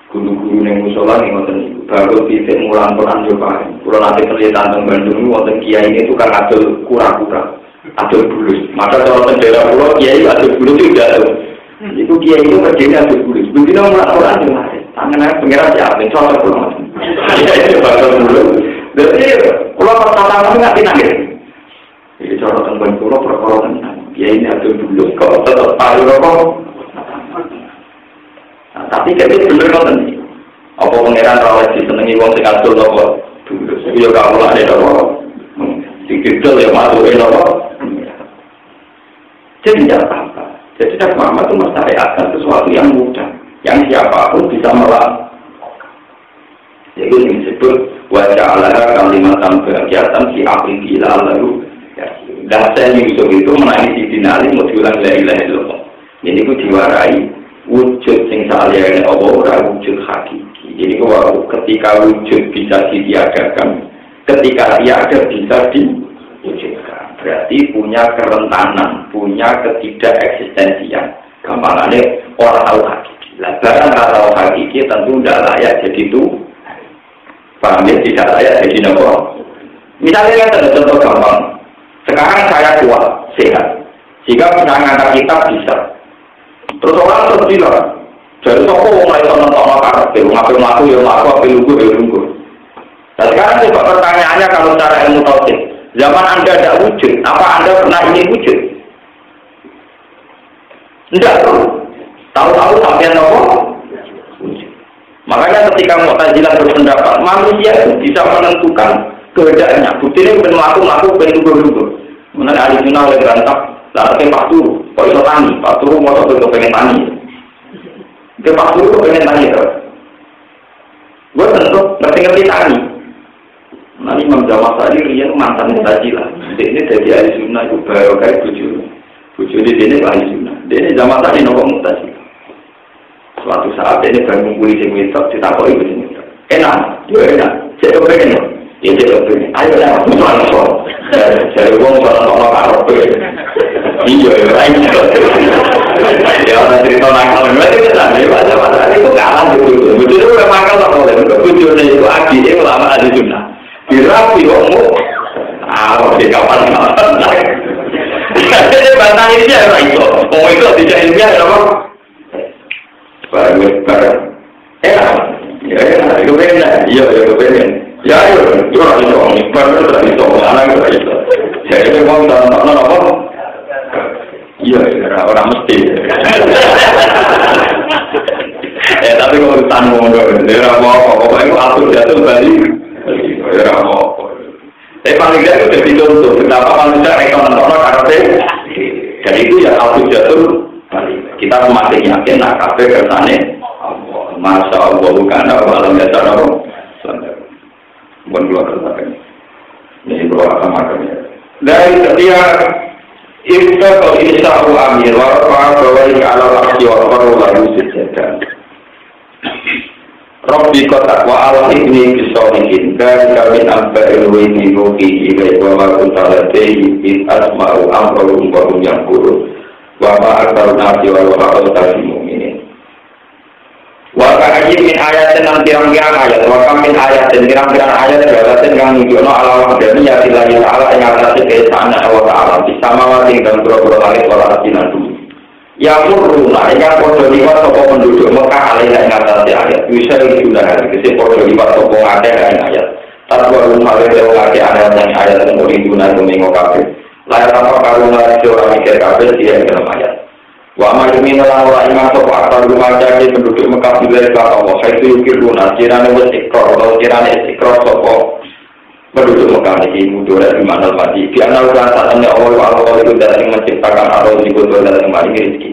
Guru-guru yang musola yang ngoten baru titik mulang Quran coba. Kalau nanti penelitian tentang Bandung ngoten kiai itu kan adol kura-kura, adol bulus. Maka kalau tendera pulau kiai adol bulus itu ada. Itu kiai itu berdiri adol bulus. Begitu mulang Quran juga. Tangannya pengiran siapa? Contoh pulau. Kiai itu adol bulus. Jadi kalau pertama nggak tinagih. Jadi cara tentang pulau perkara tentang kiai ini adol bulus. Kalau tetap paru rokok. Tapi jadi bener kan ini wong sing atur nopo. Yo gak mulane nopo. Dikidul ya masuke nopo. Jadi tidak apa-apa. Jadi tidak apa-apa itu mensyariatkan sesuatu yang mudah, yang siapapun bisa melakukan. Jadi yang disebut waja'ala kalimatan bahagiatan si api gila lalu. Dan saya Yusuf itu menangis di dinali mau diulang la ilaha illallah. Ini ku diwarai wujud sing saliyane Allah ora wujud hakiki. Jadi ketika wujud bisa ditiadakan, ketika tiada bisa diwujudkan. Berarti punya kerentanan, punya ketidakeksistensian. Gampangannya orang tahu hakiki. Lah barang tahu hakiki tentu tidak layak jadi itu. Paham ya, tidak layak jadi nopo. Misalnya ada contoh gampang. Sekarang saya kuat, sehat. Jika bisa ngangkat kitab bisa. Terus orang terus bilang, dari toko mulai nonton karpet, ngaku ya ngaku, apa lugu ya lugu. Nah sekarang coba pertanyaannya kalau secara ilmu tauhid, zaman Anda tidak wujud, apa Anda pernah ingin wujud? Tidak tuh. Tahu-tahu sampai nopo. Makanya ketika Mu'tazilah berpendapat, manusia itu bisa menentukan kehendaknya. Buktinya bukan melaku, bukan lugu-lugu. Mengenai ahli sunnah oleh berantap, lalu Pak Turu, kok bisa tani? Pak Turu mau itu pengen tani. Ke Pak Turu pengen tani terus. Gue tentu ngerti-ngerti tani. Nanti Imam Jamal tadi dia mantan Mu'tazilah. Ini dari ahli sunnah itu baru kayak buju di sini ahli sunnah. Dia Jamal tadi nopo Mu'tazilah. Suatu saat ini baru mengumpuli sing mitok ditakoi sing mitok. Enak, yo enak. Cek kepengen. Ya cek kepengen. Ayo lah langsung. Jadi wong sono karepe. Iya ya lain. Ya ana cerita nakal berarti kan ada itu kalah gitu. Betul itu memang kalau boleh bujurnya itu adike ulama ahli sunnah. Dirapi wongmu. Di kapan. Jadi bantah ini ya itu. Oh itu tidak ilmiah apa? Barang, itu benar, iya, benar. Ya, itu orang itu, orang itu, anak itu. Jadi memang tak apa? Iya, orang mesti. Tapi kalau tanggung dong, dia apa? Pokoknya itu atur jatuh balik, dia apa? Tapi paling tidak itu jadi contoh. Kenapa manusia ekonomi karena dan itu ya atur jatuh. Kita semakin yakin nak kafe kersane Masya Allah bukan malam biasa dong. Bukan keluar kersane. Ini keluar sama kami. Dari setiap itu kalau insyaAllah amir warfa bahwa ini alam aksi warfa lalu sejajar. Rabbi kotak wa Allah ini bisolihin dan kami nampak ilwi dibuki ilai wa kuntaladei in asma'u amrahum wa hum yang buruk. Wa ma'akar nasi wa wa'akal tasi mu'minin wa ka'ajib min ayatin dan pirang-pirang ayat wa kam min ayatin pirang-pirang ayat beralatin yang menunjukkan ala wahdani ya tilahi ta'ala yang atas keesaan Allah ta'ala bisamawati dan pura-pura langit wala asinan dulu yang murruna yang kodoh liwat sopo penduduk Mekah alaiha yang atas ayat bisa disunah kesi kodoh liwat sopo ngade yang ayat tatwa rumah lewa ngade ayat yang muriduna domingo kafir layak apa karuna seorang mikir kabel dia dalam ayat. Wa ma'lumin orang iman sopo akal rumah jadi penduduk Mekah bilai kata Allah. Itu yukiruna kirane wes ikrar atau kirane ikrar sopo penduduk Mekah ini mudore di mana mati. Karena rasanya Allah itu dari menciptakan atau dibuat dari kembali rezeki.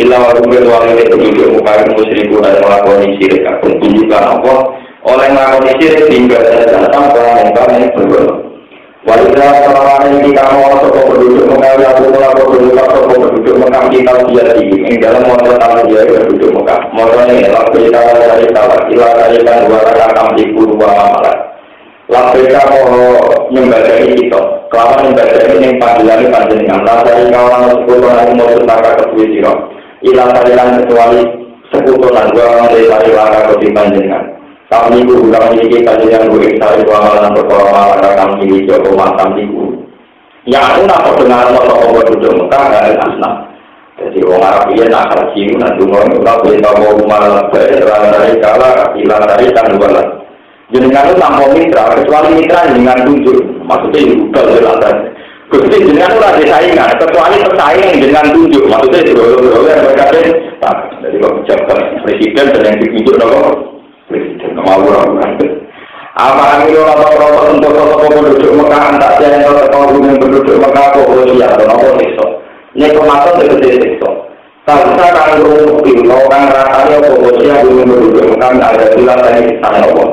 Illa wa rubil walid penduduk Mekah musyriku dan melakukan syirik akun tunjukkan Allah oleh melakukan syirik hingga datang orang yang berbeda. Wajah selama ini kamu atau penduduk Mekah aku melakukan penduduk Mekah kita jadi yang dalam motor tanah dia penduduk Mekah motornya lalu kita dari salah ilah dari kan dua rakam di dua amalan lalu kita mau membadai kita kelawan membadai yang panggilan panjenengan lalu dari kawan sepuluh orang mau setaka kedua siro ilah dari kecuali sepuluh orang dua dari laka kedua panjenengan. Kami itu bukan memiliki kajian buik dari amalan pertolongan kami ini jauh macam itu. Yang aku nak dengar motor obat duduk Mekah dan asnaf. Jadi orang Arab ini nak haji nanti orang Arab boleh tahu malam dari kala hilang dari tandualan. Jenengan itu tanpa mitra kecuali mitra dengan tunjuk. Maksudnya itu kalau ada. Gusti jenengan itu ada saingan kecuali pesaing dengan tunjuk. Maksudnya itu kalau mereka jadi kalau presiden dan yang ditunjuk dong. Presiden mau orang Apa ini orang-orang untuk penduduk Mekah tak yang terkawin penduduk Mekah Korea atau apa itu? Ini kemasan terkecil itu. Kalau kita akan berumur, orang rasanya Korea penduduk Mekah ada jelas dari sana apa?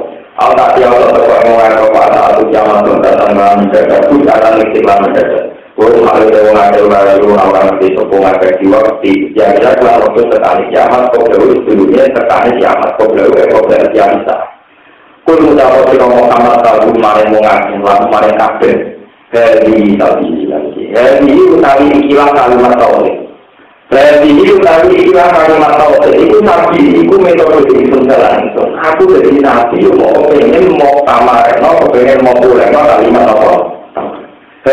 Kalau tak dia terkawin mengaku pada atau zaman datang menjaga bukan istilah menjaga. Kalau hal itu mengaku orang di sokongan bagi waktu yang jelas waktu sekali kiamat Korea sebelumnya sekali kiamat Korea biasa. Kul mudawat sira Muhammad sallallahu alaihi wasallam lan maring kabeh dari tadi lagi. Ini utawi ikilah kalimat tauhid. Ini utawi ikilah kalimat tauhid itu nabi iku metode itu jalan itu. Aku dari nabi mau pengen mau tamarno, pengen mau ulama kalimat apa.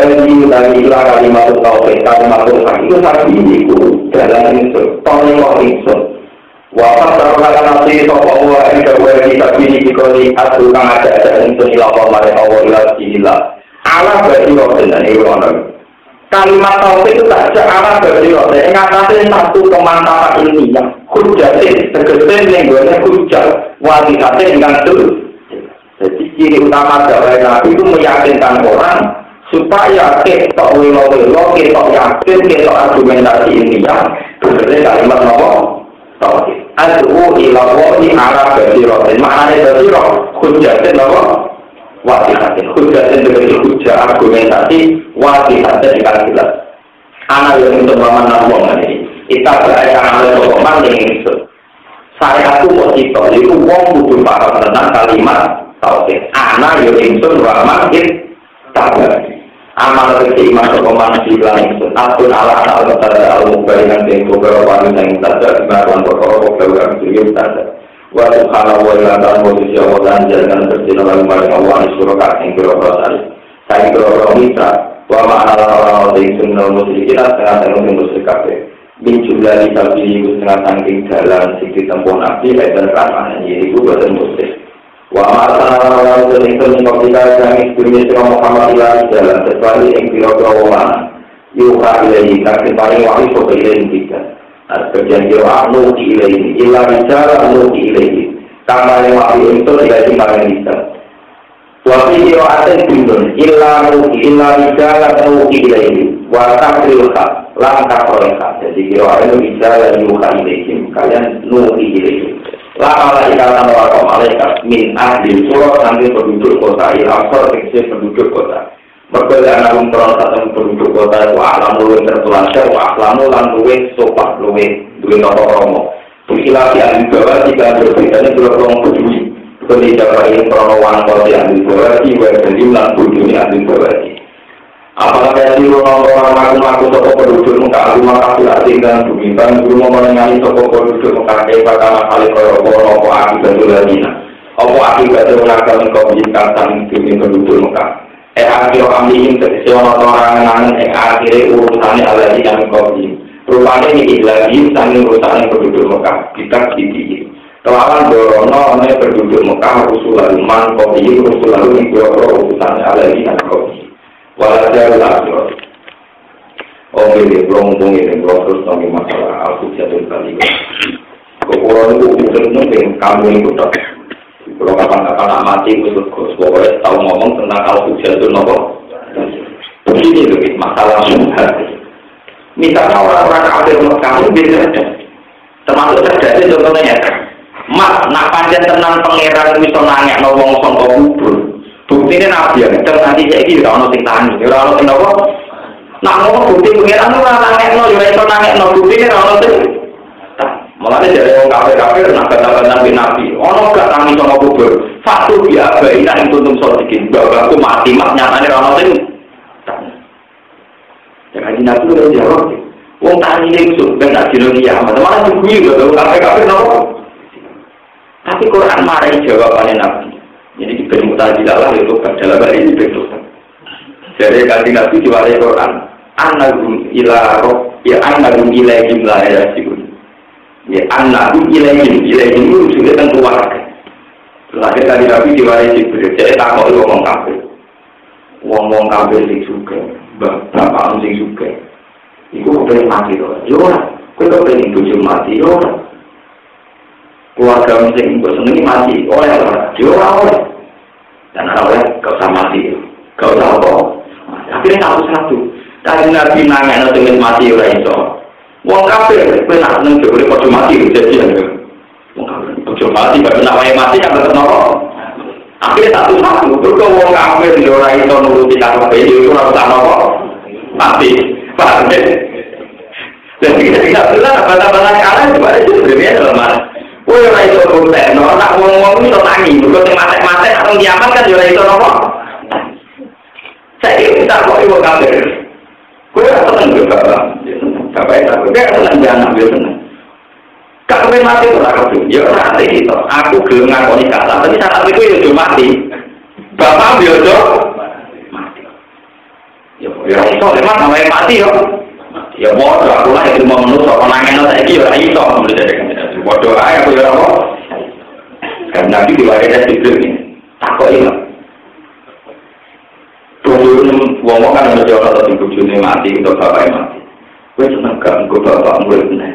Ini utawi ikilah kalimat tauhid, kalimat tauhid itu nabi iku jalan itu. Tolong mau itu. Wafat terlalu nanti sopo Allah yang berwajib tapi dikoli atu kang ada untuk ilahul maring Allah ilah Allah bagi roden dan ilah kalimat tauhid itu tak ada Allah bagi roden ngatasin satu kemantapan ilmiah hujatin tegesen yang gue hujat wadidatin dengan terus jadi ciri utama dari Nabi itu meyakinkan orang supaya kita wilo-wilo kita yakin kita argumentasi ilmiah berbeda kalimat Allah tauhid. Adu ila wahi arab basiratin. Maknanya basirah hujatin apa? Wadihatin. Hujatin dengan hujah argumentasi wadihatin dengan jelas. Anak yang untuk memanah wong ini. Kita berayaan oleh sokoman yang itu. Saya aku mau cita. Itu wong butuh paham tentang kalimat tauhid. Anak yang itu rahmatin tabar. Amal keiman sokoman silang itu akun ala anak al al-mubarikan dengan beberapa wanita yang tak dimakan berkorok keluar sendiri tak wa subhanahu wa ta'ala posisi Allah dan jalan bersih dalam maring Allah surat yang berasal saya berdoa minta wa ma'ana Allah yang sunnah musyrikin setengah musyrik kafir min jumlah disabili setengah saking dalam sikit tempuh nabi dan ramah ini itu bukan musyrik. Wa ma'asana itu mengkopikan yang istimewa Muhammad ilahi jalan kecuali yang kira-kira waman yuha ilahi kasih paling wahyu sopa ilahi tiga berjanji wa'nu di ilahi ilahi jalan nuti ilahi kamar yang wahyu itu ilahi paling tiga wa video aten bindun ilahi jalan nuti ilahi wa takrilha langkah perlengkap jadi kira itu jalan yuha ilahi kalian nuti ilahi la malaikat wa malaikat min ahli surah nanti penduduk kota il-asar fiksi penduduk kota berbeda namun satu penduduk kota itu ahlamu luwih terpelajar wa ahlamu lan luwih sopak luwih nopo romo berkila di ahli bawah jika berbedanya berlong peduli seperti jawa ini peronowan kota di ahli bawah wa jadi lan buduni ahli bawah apakah dari orang-orang aku toko penduduk muka rumah kasih asing dan bumi dan guru mengenai toko penduduk muka kebakaran kali koro akibat dunia apa akibat mengagal engkau bintang bumi penduduk muka akhir amliin seorang orang akhirnya urusannya alami yang engkau bim rupanya ini lagi tentang urusan penduduk muka kita dipilih kelawan dorono penduduk muka rusulalu man kau bim rusulalu ini urusannya alami yang engkau bim walajar lakir. Ini belum terus nami masalah al-hujjatul baligh. Kekurangan itu mungkin kamu itu tak. Kalau kapan-kapan mati itu pokoknya tahu ngomong tentang al-hujjatul nopo. Begini lebih masalah syubhat. Misalnya orang-orang kafir Mekah biasanya termasuk terjadi contohnya Mas, nak panjang tenang pangeran bisa nanya wong sangka kubur. Buktinya nabi ya, nanti saya ini tidak ada yang tani, tidak ada yang apa. Nak ngomong bukti pengiran itu nangekno, tidak nangekno buktinya tidak ada yang malah dari orang kafir-kafir, nak kata-kata nabi, orang gak nangis sama kubur. Satu biabai, nak tuntung sodikin, bapakku mati, mak nyatanya tidak ada yang jangan nabi udah jawab. Wong tani yang surga, gak jenuh kiamat, malah juga orang kafir-kafir nopo. Tapi Quran marah jawabannya nabi. Jadi bermutazilah lah itu dalam hal ini betul. Jadi kanjeng Nabi diwarai Quran, annahum ila roh, ya annahum ilaihim la yasihun. Ya annahum ilaihim itu sudah kan keluarga. Lahir kanjeng Nabi diwarai Jibril, jadi tak mau ngomong kafir. Ngomong kafir sing suka, bapak sing suka. Iku kepengen mati loh. Yo ora, kowe kepengen bojo mati yo ora. Keluarga sing mbok senengi mati oleh ora. Yo ora oleh. Dan awalnya gak usah mati, gak usah apa. Akhirnya satu-satu. Tadi Nabi nanya nanti mati ora iso. Wong kafir, benar nang jebule padha mati kejadian. Wong kafir padha mati, padha wae mati kan tetep napa. Akhirnya satu-satu, mergo wong kafir yo ora iso nuruti kabeh yo ora usah napa. Mati. Paham ya? Jadi kita tidak benar bala-bala kalah juga itu berbeda loh mas. Woi ora iso bukti, no nak ngomong iso tangi, mergo sing mate-mate atau kiamat kan yo ora iso napa. Saya kita kok ibu kafir. Gue seneng juga, bapak itu. Gue seneng jangan ambil seneng. Kak gue mati orang kafir. Ya nanti itu. Aku belum ngakoni kata. Tapi saat itu ya cuma mati. Bapak ambil itu mati. Ya itu memang namanya mati ya. Ya bodoh. Aku lah itu mau menusuk penangan saya itu ya itu. Bodoh aja aku ya apa. Karena Nabi diwariskan di dunia. Takut ini. Wong kan mesti ora tau bojone mati atau bapake mati. Kowe seneng gak engko bapakmu meneh.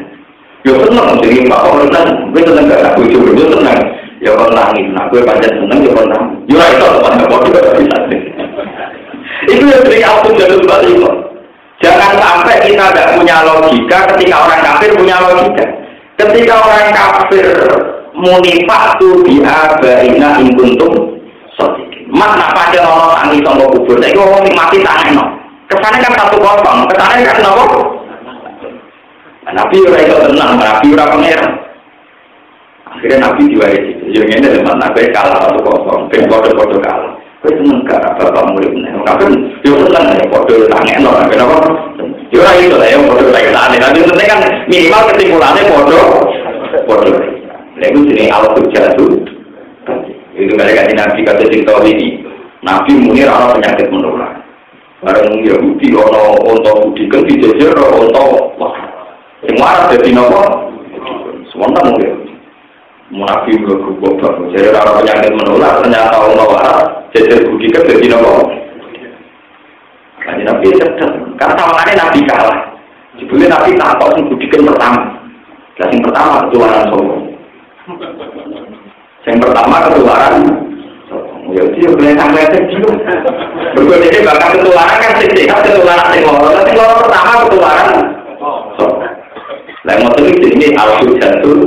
Yo seneng sing bapak seneng, kowe seneng gak bojone yo seneng. Ya kon nangis, nek kowe pancen seneng yo kon nangis. Yo ora iso pancen padha bisa. Itu yang dari aku jatuh balik. Jangan sampai kita tidak punya logika ketika orang kafir punya logika. Ketika orang kafir munifatu bi'abaina in kuntum shadiqin. Mana pada orang tangis sama kubur, saya ngomong mati tangan no. Kesannya kan satu kosong, kesannya kan nopo. Nabi ora itu tenang, Nabi ora pengeran. Akhirnya Nabi diwarisi. Yang ini teman Nabi kalah satu kosong, ben bodoh kalah. Kau seneng gak bapak murid nih? Nabi yo seneng ya bodoh tangan no, kenapa? Yo ora itu lah, yang bodoh lagi tangan. Tapi sebenarnya kan minimal kesimpulannya bodoh. Lalu sini al-Qur'an jatuh. Itu mereka di Nabi kata cerita ini. Nabi munir orang penyakit menular. Barang Yahudi orang untuk budikan dijejer untuk wah. Semua ada di nopo. Sementara mungkin. Nabi berubah. Jadi orang penyakit menular ternyata orang waras jejer budikan jadi nopo. Jadi Nabi cerdas. Karena tawangannya Nabi kalah. Jebule Nabi tak tahu sing budikan pertama. Yang pertama ketularan sombong. Yang pertama ketularan, ya dia boleh sampai sejauh. Berikutnya bakal ketularan kan sehat ketularan loro. Tapi loro pertama ketularan. Lain motor ini alur jatuh.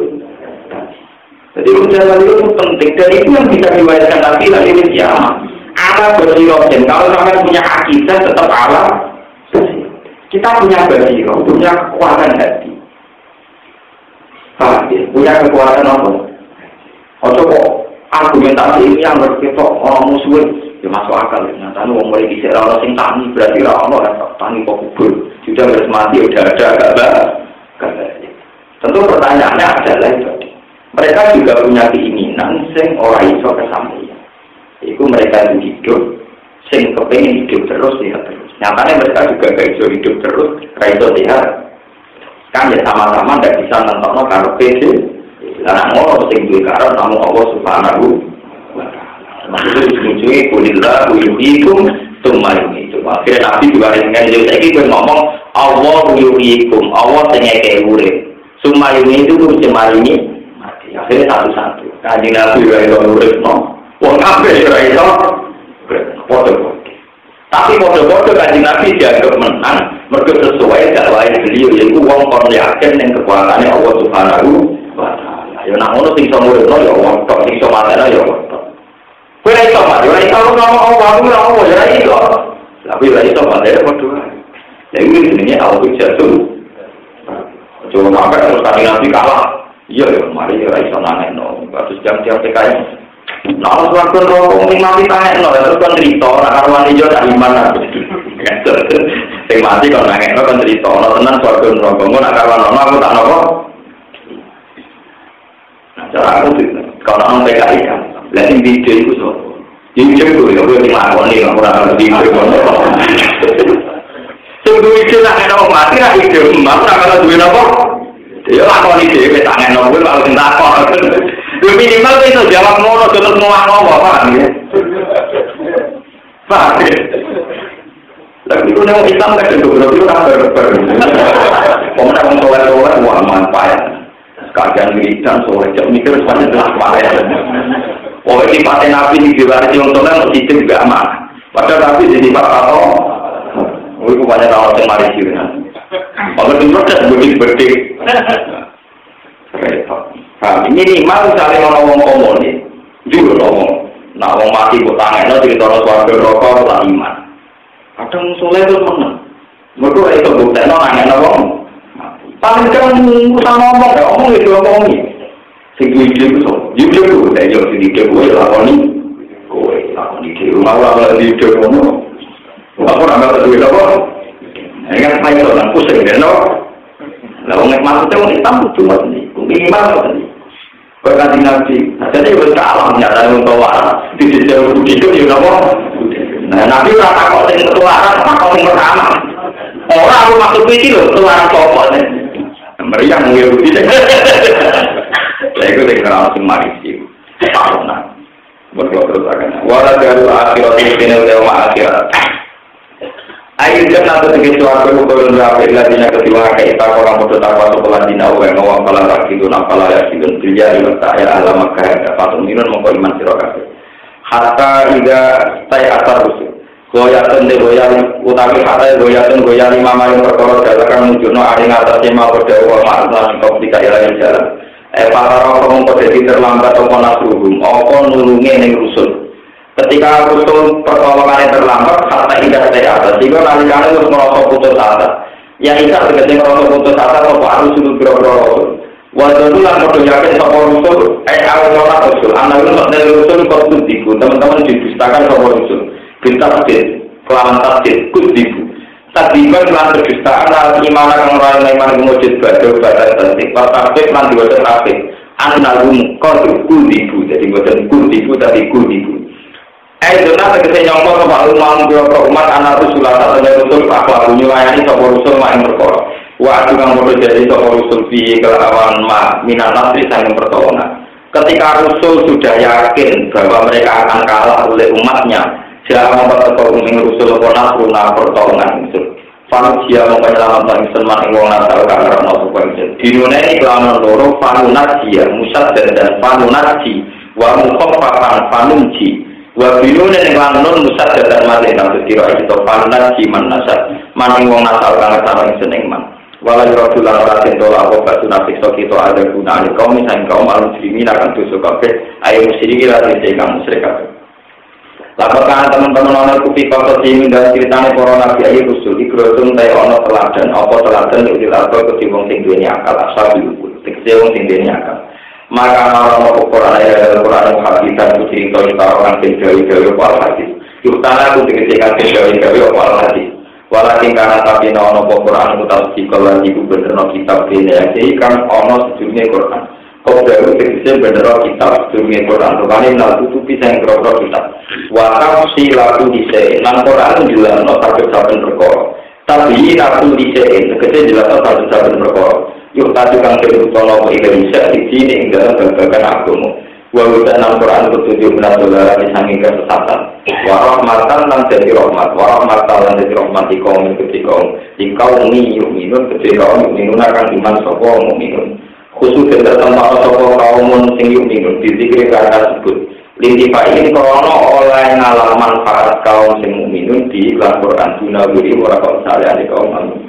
Jadi ujian itu penting dan itu yang bisa diwariskan Nabi ini kiamat. Allah bersirojen. Kalau sampai punya akidah tetap Allah. Kita punya bersiroh, punya kekuatan hati. Punya kekuatan apa? Ojo kok argumentasi ini yang berkito orang musuh ya masuk akal ya. Nyatanya orang mulai kisah orang sing tani berarti orang tani kok kubur sudah harus mati udah ada agak. Tentu pertanyaannya adalah itu. Mereka juga punya keinginan sing ora iso kesampaian. Itu mereka itu hidup sing kepengen hidup terus lihat terus. Nyatanya mereka juga gak iso hidup terus, gak iso lihat. Kan ya sama-sama tidak bisa nonton karepe karena ngono sing duwe karon namung Allah Subhanahu wa taala. Maksud ujung-ujunge kulillah yuhyikum tsumma yumiitum. Akhirnya Nabi juga dengan dia saiki kowe ngomong Allah yuhyikum, Allah sing ngekek urip. Tsumma yumiitum cemari mati. Akhirnya satu-satu. Kanjeng Nabi ora iso uripno. Wong kabeh ora iso. Foto. Tapi foto-foto Kanjeng Nabi dianggap menang mergo sesuai dakwah beliau yaitu wong kon yakin ning kekuatane Allah Subhanahu wa taala. Ya nak ngono sing iso muridno ya wong tok sing iso mateno ya wong tok. Kowe ora iso mat, ora iso ngomong Allah ora ngono ya iso. Tapi ora iso matene padha. Lha iki jenenge auto jatuh. Coba sampai terus kami nanti kalah. Iya ya, mari ora iso nangeno. Kados jam-jam PKI. Nah, waktu ngomong mati tangekno terus kon crito ora karuan ijo tak iman. Sing mati kon nangekno kon crito ana tenan swarga neraka. Ngono nak karuan ana aku tak nopo. Cara aku kalau orang PKI kan, lihat video itu so, video itu ya boleh dilakoni, orang video itu. Tunggu video nak ada orang mati lah video, mana kalau duit apa? Ya lakoni video, tangan orang kalau tidak apa. Minimal itu jawab mono, terus ngomong apa ya? Pak, lagi itu nemu hitam kan itu berarti orang berber. Pemenang soleh-soleh wah manfaat. Kadang wiridan sore jam mikir semuanya telah parah. Pokoknya sifatnya Nabi di diwarisi untungnya mesti juga aman. Padahal Nabi di sifat atau itu banyak orang yang mari sih kan. Kalau itu proses bedik-bedik. Ini minimal misalnya ngomong komunis, juga ngomong. Nah, orang mati kok tangan, jadi orang suarga rokok lah iman. Kadang soleh itu menang. Mereka itu bukti, nanya ngomong. Paling kan usah ngomong, ya ngomong itu ngomong. Sing ide itu, ide itu, dari jauh sini ide gue lakoni, ide rumah orang ide ngomong. Aku nambah kedua apa? Ini kan saya orang pusing deh, no. Lah orang maksudnya orang Islam itu cuma ini, minimal ini. Berkati Nabi, jadi bersalah nyata untuk waras. Di sisi itu ya apa? Nah Nabi rasa kok sing ketularan, kok sing pertama. Orang aku maksud iki lho, ketularan sapa nih? Meriang Yahudi. Lah iku sing ora sing mari iki. Parona. Terus akan. Wala jaru akhirat ini lewat akhirat. Ayo jangan nanti tiga suara berkumpul dan lagi nak ketiga kita orang muda tak masuk pelan di nawa yang ngawang pala lagi tu nampala ya sidun dia di tak ya alam kaya dapat minum mengkau iman sirokat. Hatta ida saya atar usul. Goyatan de goyang utami hatta goyatan goyang lima malam berkorot dalakan menjuno aring atas lima berdewa makna kau tiga jalan jalan. Para orang komoditi terlambat atau nasruhum, apa nulungi neng rusul. Ketika rusul pertolongannya terlambat, kata indah saya atas. Jika nalikannya harus merosot putus asa. Yang indah terkait merosot putus asa, apa harus itu biro-biro rusul. Wajar itu yang perlu yakin sama rusul, awal-awal rusul. Anak dari rusul kau kudiku, teman-teman didustakan sama rusul. Bintasjid, kelaman tasjid, kudiku. Tadiban kelan kedustaan, lalu iman akan meraih iman kemujud badau, badan tasjid. Tasjid kelan diwajan tasjid. Anak kau kudiku, jadi wajan kudiku, tadi kudiku. Dona tegese nyongko sama umat anak rusulah atau rusul aku nyulayani sapa rusul mak ing perkara. Wa kang padha jadi sapa rusul fi kelawan mak minan nasri sang pertolongan. Ketika rusul sudah yakin bahwa mereka akan kalah oleh umatnya, dia mempertolong ing rusul apa nasruna pertolongan rusul. Fanusia mempenyelamatkan insan ing wong nasal karena sapa insan. Dinune iklan loro fanunaji musad dan fanunaji wa mukhaffafan fanunji. Wabinun yang lanun musad dan mati nafsu kira itu panas siman nasad maning wong nasal kang sareng seneng man wala rasulullah rasul tola apa batu nafsu kita ada gunane kaum misalnya kaum muslimin akan dosa kabeh ayo musyrik ila kaum musyrik kabeh laporkan teman-teman ana kupi kota sing dan ceritane para nabi ayo rusul ikrotun tay ana teladan apa teladan iki lapo ketimbang sing duwe akal asal iku tekse wong sing duwe akal. Maka orang Quran ayat Quran hadis dan cerita orang sendiri wal hadis. Yutana itu ketika sendiri wal hadis. Walakin karena tapi nono Quran utas sekolah itu bener kitab ini jadi kan ono sejumlah Quran. Kau baru ketika bener kitab sejumlah Quran. Rupanya nak tutupi sang kerok kitab. Wakaf si laku dise. Nang Quran jelas no satu perkara. Tapi laku dise ketika jelas no satu perkara. Yuk tadi kang terutama Indonesia di sini dalam berbagai agama. Wawudan Al-Quran bertujuh benar dolar di samping kesesatan. Warahmatan dan jadi rahmat. Warahmatan dan jadi rahmat di kaum di kaum ini yuk minun ketika kaum yuk minun akan iman sopo minun. Khusus terutama sopo kaum sing yuk minun di zikir kata sebut. Lintifa ini krono oleh ngalah manfaat kaum sing minun di Al-Quran guna beri warakau saleh di kaum al-muslimin.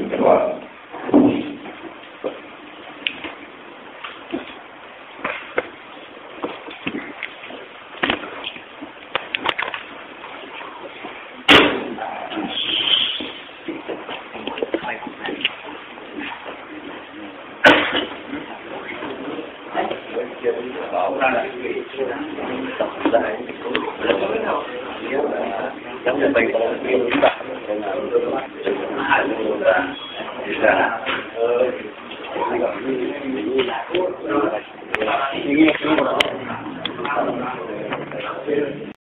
Ini